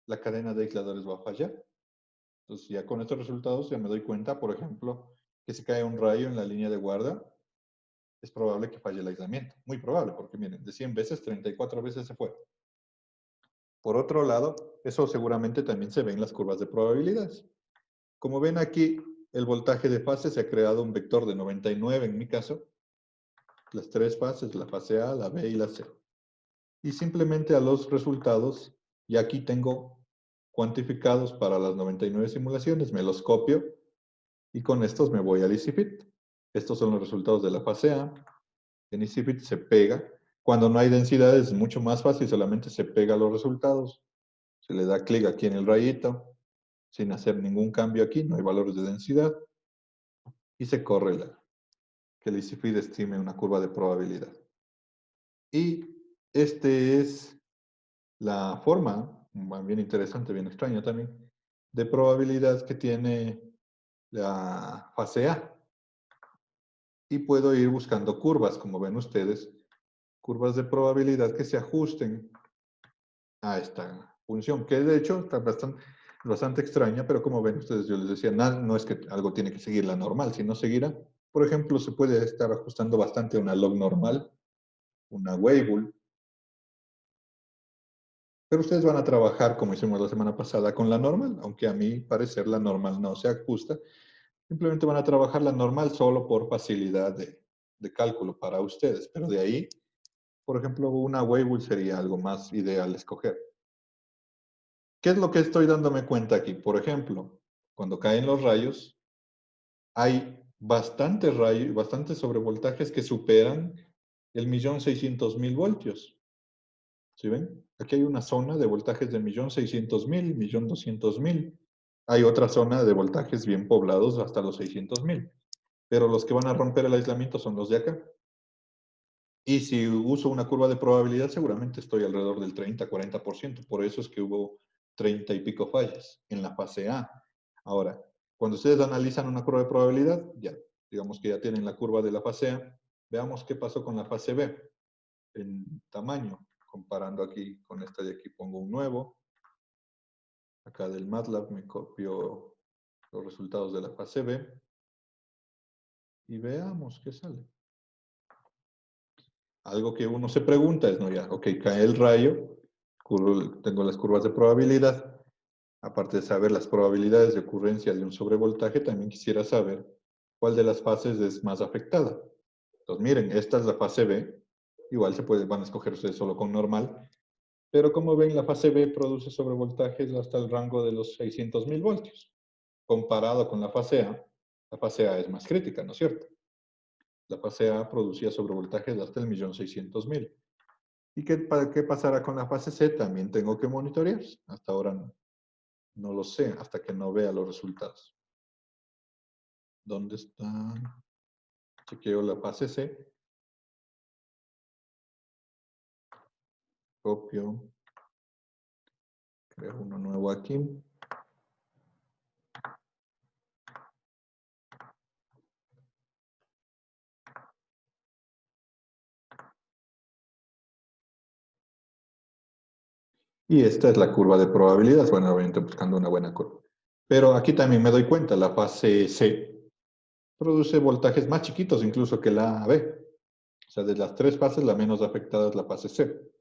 la cadena de aisladores va a fallar. Entonces ya con estos resultados ya me doy cuenta, por ejemplo, que si cae un rayo en la línea de guarda, es probable que falle el aislamiento. Muy probable, porque miren, de 100 veces, 34 veces se fue. Por otro lado, eso seguramente también se ve en las curvas de probabilidades. Como ven aquí, el voltaje de fase se ha creado un vector de 99 en mi caso. Las tres fases, la fase A, la B y la C. Y simplemente a los resultados, y aquí tengo cuantificados para las 99 simulaciones, me los copio y con estos me voy al EasyFit. Estos son los resultados de la fase A. En EasyFit se pega. Cuando no hay densidades es mucho más fácil, solamente se pega los resultados. Se le da clic aquí en el rayito, sin hacer ningún cambio aquí, no hay valores de densidad, y se corre que el easy feed estime una curva de probabilidad. Y este es la forma, bien interesante, bien extraña también, de probabilidad que tiene la fase A. Y puedo ir buscando curvas, como ven ustedes, curvas de probabilidad que se ajusten a esta función, que de hecho está bastante extraña, pero como ven ustedes, yo les decía, no es que algo tiene que seguir la normal, si no seguirá, por ejemplo, se puede estar ajustando bastante a una log normal, una Weibull, pero ustedes van a trabajar, como hicimos la semana pasada, con la normal, aunque a mi parecer la normal no se ajusta, simplemente van a trabajar la normal solo por facilidad de cálculo para ustedes, pero de ahí, por ejemplo, una Weibull sería algo más ideal escoger. ¿Qué es lo que estoy dándome cuenta aquí? Por ejemplo, cuando caen los rayos, hay bastantes sobrevoltajes que superan el 1.600.000 voltios. ¿Sí ven? Aquí hay una zona de voltajes de 1.600.000, 1.200.000. Hay otra zona de voltajes bien poblados hasta los 600.000. Pero los que van a romper el aislamiento son los de acá. Y si uso una curva de probabilidad, seguramente estoy alrededor del 30-40%. Por eso es que hubo 30 y pico fallas en la fase A. Ahora, cuando ustedes analizan una curva de probabilidad, ya, digamos que ya tienen la curva de la fase A, veamos qué pasó con la fase B en tamaño. Comparando aquí con esta de aquí, pongo un nuevo. Acá del MATLAB me copio los resultados de la fase B. Y veamos qué sale. Algo que uno se pregunta es, no, ya, ok, cae el rayo, tengo las curvas de probabilidad. Aparte de saber las probabilidades de ocurrencia de un sobrevoltaje, también quisiera saber cuál de las fases es más afectada. Entonces, miren, esta es la fase B. Igual van a escoger ustedes solo con normal. Pero como ven, la fase B produce sobrevoltajes hasta el rango de los 600.000 voltios. Comparado con la fase A es más crítica, ¿no es cierto? La fase A producía sobrevoltajes hasta el 1.600.000. ¿Y qué pasará con la fase C? También tengo que monitorear. Hasta ahora no lo sé, hasta que no vea los resultados. ¿Dónde está? Chequeo la fase C. Copio. Creo uno nuevo aquí. Y esta es la curva de probabilidades. Bueno, obviamente buscando una buena curva. Pero aquí también me doy cuenta, la fase C produce voltajes más chiquitos incluso que la B. O sea, de las tres fases, la menos afectada es la fase C.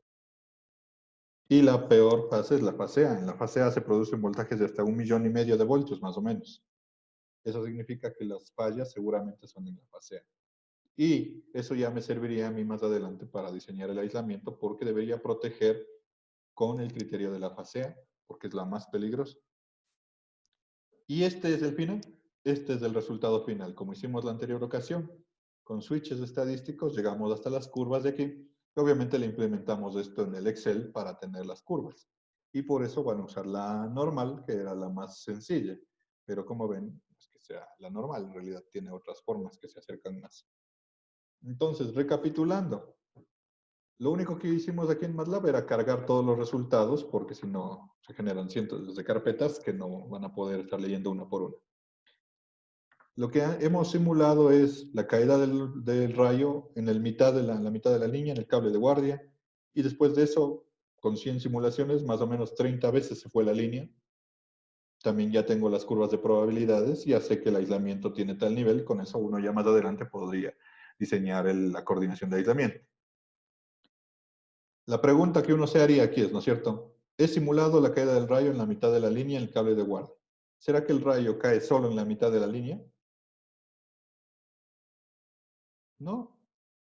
Y la peor fase es la fase A. En la fase A se producen voltajes de hasta 1,5 millones de voltios, más o menos. Eso significa que las fallas seguramente son en la fase A. Y eso ya me serviría a mí más adelante para diseñar el aislamiento, porque debería proteger con el criterio de la fase A, porque es la más peligrosa. Y este es el final. Este es el resultado final. Como hicimos la anterior ocasión, con switches estadísticos llegamos hasta las curvas de aquí. Obviamente le implementamos esto en el Excel para tener las curvas. Y por eso van a usar la normal, que era la más sencilla. Pero como ven, no es que sea la normal, en realidad tiene otras formas que se acercan más. Entonces, recapitulando. Lo único que hicimos aquí en MATLAB era cargar todos los resultados, porque si no, se generan cientos de carpetas que no van a poder estar leyendo una por una. Lo que hemos simulado es la caída del rayo en la mitad de la línea, en el cable de guardia, y después de eso, con 100 simulaciones, más o menos 30 veces se fue la línea. También ya tengo las curvas de probabilidades, ya sé que el aislamiento tiene tal nivel, con eso uno ya más adelante podría diseñar la coordinación de aislamiento. La pregunta que uno se haría aquí es, ¿no es cierto? He simulado la caída del rayo en la mitad de la línea en el cable de guardia. ¿Será que el rayo cae solo en la mitad de la línea? No,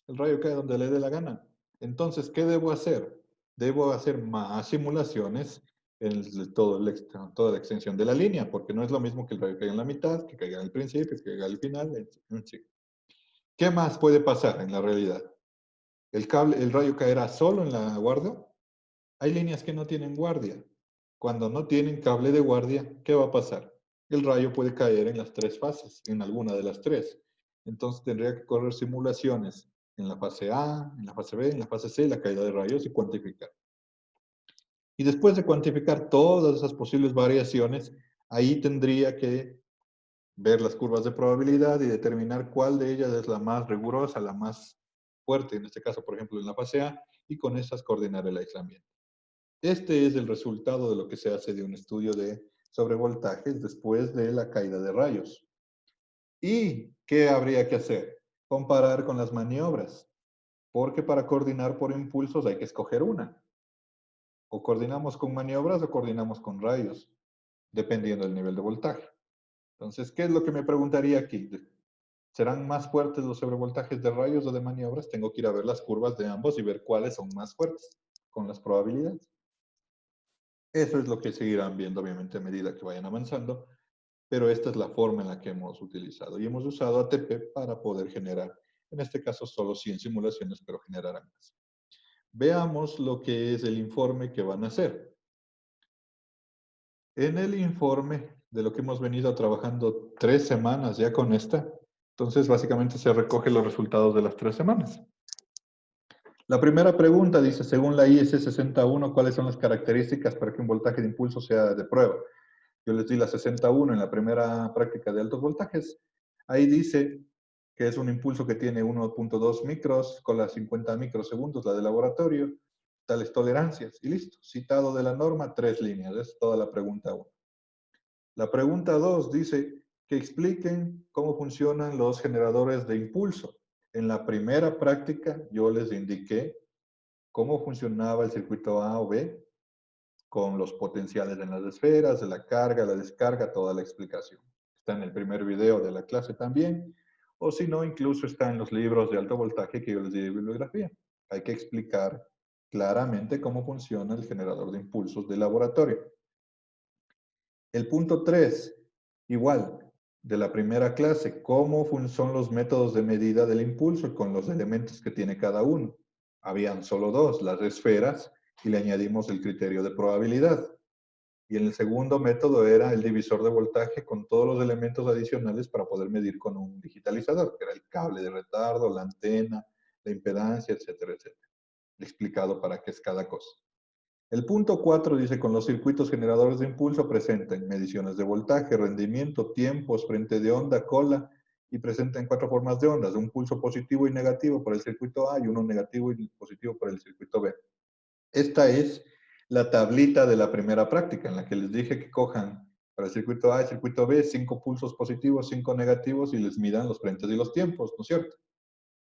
el rayo cae donde le dé la gana. Entonces, ¿qué debo hacer? Debo hacer más simulaciones en toda la extensión de la línea, porque no es lo mismo que el rayo caiga en la mitad, que caiga al principio, que caiga al final, en fin. ¿Qué más puede pasar en la realidad? ¿El rayo caerá solo en la guardia? Hay líneas que no tienen guardia. Cuando no tienen cable de guardia, ¿qué va a pasar? El rayo puede caer en las tres fases, en alguna de las tres. Entonces tendría que correr simulaciones en la fase A, en la fase B, en la fase C, la caída de rayos y cuantificar. Y después de cuantificar todas esas posibles variaciones, ahí tendría que ver las curvas de probabilidad y determinar cuál de ellas es la más rigurosa, la más fuerte, en este caso, por ejemplo, en la fase A, y con esas coordinar el aislamiento. Este es el resultado de lo que se hace de un estudio de sobrevoltajes después de la caída de rayos. ¿Y qué habría que hacer? Comparar con las maniobras, porque para coordinar por impulsos hay que escoger una. O coordinamos con maniobras o coordinamos con rayos, dependiendo del nivel de voltaje. Entonces, ¿qué es lo que me preguntaría aquí? ¿Serán más fuertes los sobrevoltajes de rayos o de maniobras? Tengo que ir a ver las curvas de ambos y ver cuáles son más fuertes con las probabilidades. Eso es lo que seguirán viendo, obviamente, a medida que vayan avanzando, pero esta es la forma en la que hemos utilizado. Y hemos usado ATP para poder generar, en este caso, solo 100 simulaciones, pero generarán más. Veamos lo que es el informe que van a hacer. En el informe de lo que hemos venido trabajando 3 semanas ya con esta, entonces básicamente se recogen los resultados de las 3 semanas. La primera pregunta dice, según la IS 61, ¿cuáles son las características para que un voltaje de impulso sea de prueba? Yo les di la 61 en la primera práctica de altos voltajes. Ahí dice que es un impulso que tiene 1.2 micros con las 50 microsegundos, la de laboratorio, tales tolerancias, y listo. Citado de la norma, 3 líneas. Es toda la pregunta 1. La pregunta 2 dice que expliquen cómo funcionan los generadores de impulso. En la primera práctica yo les indiqué cómo funcionaba el circuito A o B, con los potenciales en las esferas, de la carga, la descarga, toda la explicación. Está en el primer video de la clase también, o si no, incluso está en los libros de alto voltaje que yo les di de bibliografía. Hay que explicar claramente cómo funciona el generador de impulsos de laboratorio. El punto 3, igual, de la primera clase, cómo son los métodos de medida del impulso con los elementos que tiene cada uno. Habían solo 2, las esferas, y le añadimos el criterio de probabilidad. Y en el segundo método era el divisor de voltaje con todos los elementos adicionales para poder medir con un digitalizador, que era el cable de retardo, la antena, la impedancia, etcétera, etcétera. Explicado para qué es cada cosa. El punto 4 dice, con los circuitos generadores de impulso presenten mediciones de voltaje, rendimiento, tiempos, frente de onda, cola, y presenten 4 formas de ondas, un pulso positivo y negativo para el circuito A y uno negativo y positivo para el circuito B. Esta es la tablita de la primera práctica, en la que les dije que cojan para el circuito A y el circuito B 5 pulsos positivos, 5 negativos y les midan los frentes y los tiempos, ¿no es cierto?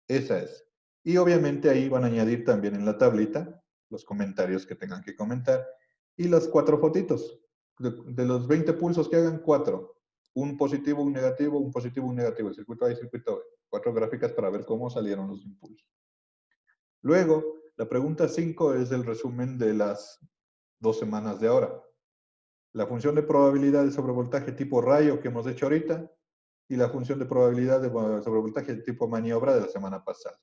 Esa es. Y obviamente ahí van a añadir también en la tablita los comentarios que tengan que comentar y las 4 fotitos. De los 20 pulsos que hagan, 4. Un positivo, un negativo, un positivo, un negativo. El circuito A y el circuito B. 4 gráficas para ver cómo salieron los impulsos. Luego, la pregunta 5 es el resumen de las 2 semanas de ahora. La función de probabilidad de sobrevoltaje tipo rayo que hemos hecho ahorita y la función de probabilidad de sobrevoltaje tipo maniobra de la semana pasada.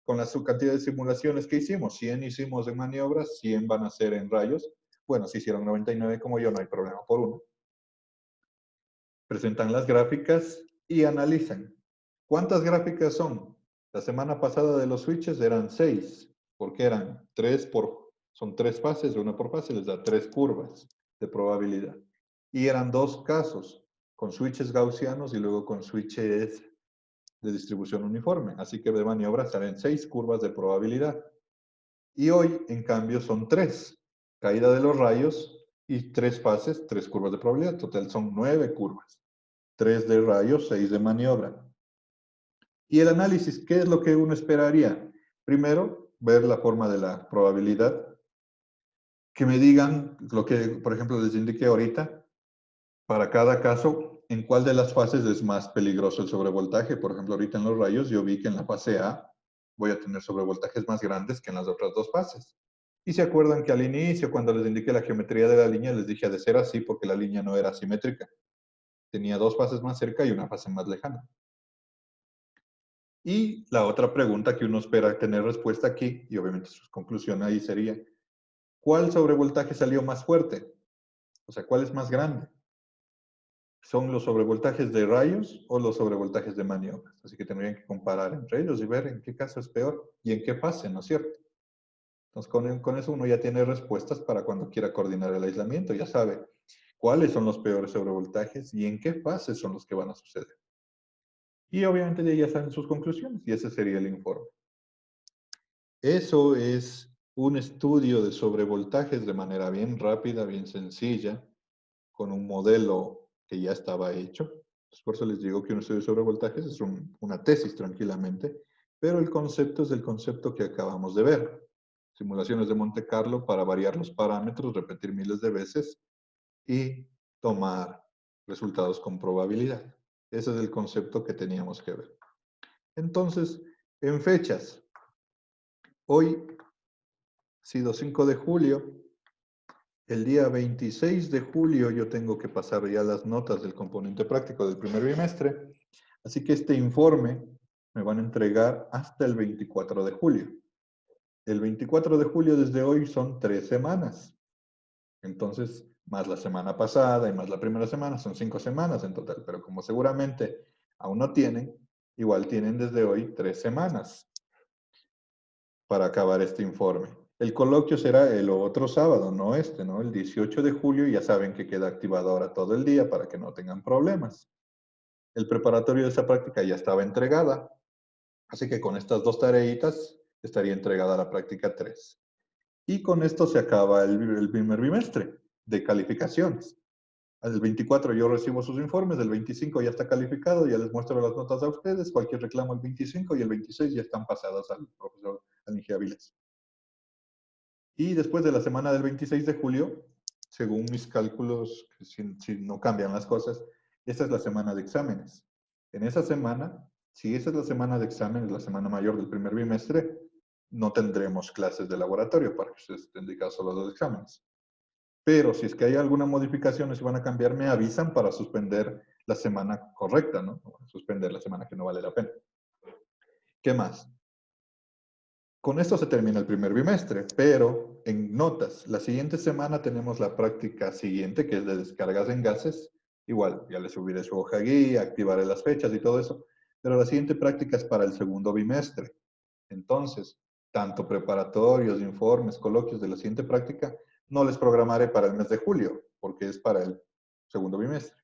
Con la cantidad de simulaciones que hicimos, 100 hicimos en maniobras, 100 van a ser en rayos. Bueno, si hicieron 99 como yo, no hay problema por uno. Presentan las gráficas y analizan. ¿Cuántas gráficas son? La semana pasada de los switches eran 6, porque eran 3 son 3 fases, una por fase, les da 3 curvas de probabilidad. Y eran 2 casos, con switches gaussianos y luego con switches de distribución uniforme. Así que de maniobra salen 6 curvas de probabilidad. Y hoy, en cambio, son 3. Caída de los rayos y 3 fases, 3 curvas de probabilidad. Total son 9 curvas. 3 de rayos, 6 de maniobra. Y el análisis, ¿qué es lo que uno esperaría? Primero, ver la forma de la probabilidad. Que me digan lo que, por ejemplo, les indiqué ahorita, para cada caso, en cuál de las fases es más peligroso el sobrevoltaje. Por ejemplo, ahorita en los rayos yo vi que en la fase A voy a tener sobrevoltajes más grandes que en las otras 2 fases. Y se acuerdan que al inicio, cuando les indiqué la geometría de la línea, les dije de ser así porque la línea no era simétrica. Tenía 2 fases más cerca y una fase más lejana. Y la otra pregunta que uno espera tener respuesta aquí, y obviamente su conclusión ahí sería, ¿cuál sobrevoltaje salió más fuerte? O sea, ¿cuál es más grande? ¿Son los sobrevoltajes de rayos o los sobrevoltajes de maniobras? Así que tendrían que comparar entre ellos y ver en qué caso es peor y en qué fase, ¿no es cierto? Entonces, con eso uno ya tiene respuestas para cuando quiera coordinar el aislamiento. Ya sabe cuáles son los peores sobrevoltajes y en qué fases son los que van a suceder. Y obviamente de ahí ya salen sus conclusiones y ese sería el informe. Eso es un estudio de sobrevoltajes de manera bien rápida, bien sencilla, con un modelo que ya estaba hecho. Por eso les digo que un estudio de sobrevoltajes es una tesis tranquilamente, pero el concepto es el concepto que acabamos de ver. Simulaciones de Monte Carlo para variar los parámetros, repetir miles de veces y tomar resultados con probabilidad. Ese es el concepto que teníamos que ver. Entonces, en fechas, hoy ha sido 5 de julio, el día 26 de julio yo tengo que pasar ya las notas del componente práctico del primer bimestre, así que este informe me van a entregar hasta el 24 de julio. El 24 de julio desde hoy son 3 semanas. Entonces, más la semana pasada y más la primera semana, son 5 semanas en total, pero como seguramente aún no tienen, igual tienen desde hoy 3 semanas para acabar este informe. El coloquio será el otro sábado, no este, ¿no? El 18 de julio, ya saben que queda activado ahora todo el día para que no tengan problemas. El preparatorio de esa práctica ya estaba entregada, así que con estas 2 tareitas estaría entregada la práctica 3. Y con esto se acaba el primer bimestre de calificaciones. Al 24 yo recibo sus informes, el 25 ya está calificado, ya les muestro las notas a ustedes, cualquier reclamo el 25 y el 26 ya están pasadas al profesor Inge Avilés. Y después de la semana del 26 de julio, según mis cálculos, si no cambian las cosas, esta es la semana de exámenes. En esa semana, si esa es la semana de exámenes, la semana mayor del primer bimestre, no tendremos clases de laboratorio para que ustedes estén dedicados solo a los exámenes. Pero si es que hay alguna modificación y se van a cambiar, me avisan para suspender la semana correcta, ¿no? Suspender la semana que no vale la pena. ¿Qué más? Con esto se termina el primer bimestre, pero en notas, la siguiente semana tenemos la práctica siguiente, que es de descargas en gases. Igual, ya les subiré su hoja guía, activaré las fechas y todo eso, pero la siguiente práctica es para el segundo bimestre. Entonces, tanto preparatorios, informes, coloquios de la siguiente práctica, no les programaré para el mes de julio, porque es para el segundo bimestre.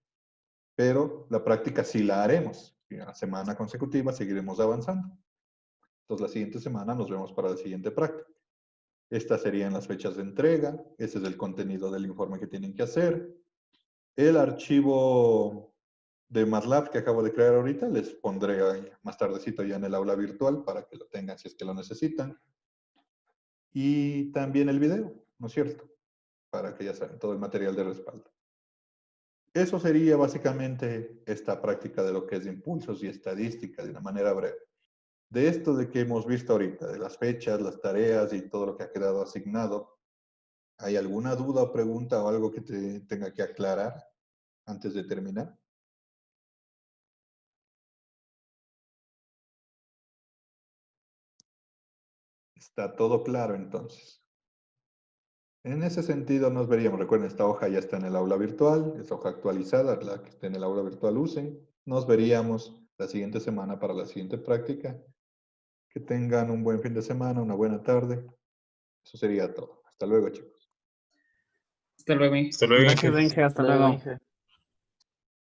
Pero la práctica sí la haremos. Y a la semana consecutiva seguiremos avanzando. Entonces, la siguiente semana nos vemos para la siguiente práctica. Estas serían las fechas de entrega. Ese es el contenido del informe que tienen que hacer. El archivo de MATLAB que acabo de crear ahorita, les pondré ahí más tardecito ya en el aula virtual para que lo tengan si es que lo necesitan. Y también el video, ¿no es cierto? Para que ya saben, todo el material de respaldo. Eso sería básicamente esta práctica de lo que es impulsos y estadística de una manera breve. De esto de que hemos visto ahorita, de las fechas, las tareas y todo lo que ha quedado asignado, ¿hay alguna duda o pregunta o algo que te tenga que aclarar antes de terminar? Está todo claro entonces. En ese sentido nos veríamos. Recuerden, esta hoja ya está en el aula virtual, es hoja actualizada, la que esté en el aula virtual usen. Nos veríamos la siguiente semana para la siguiente práctica. Que tengan un buen fin de semana, una buena tarde. Eso sería todo. Hasta luego, chicos.
Hasta luego.
Hasta luego, Inge.
Gracias, Benje. Hasta
Luego,
luego.
Inge.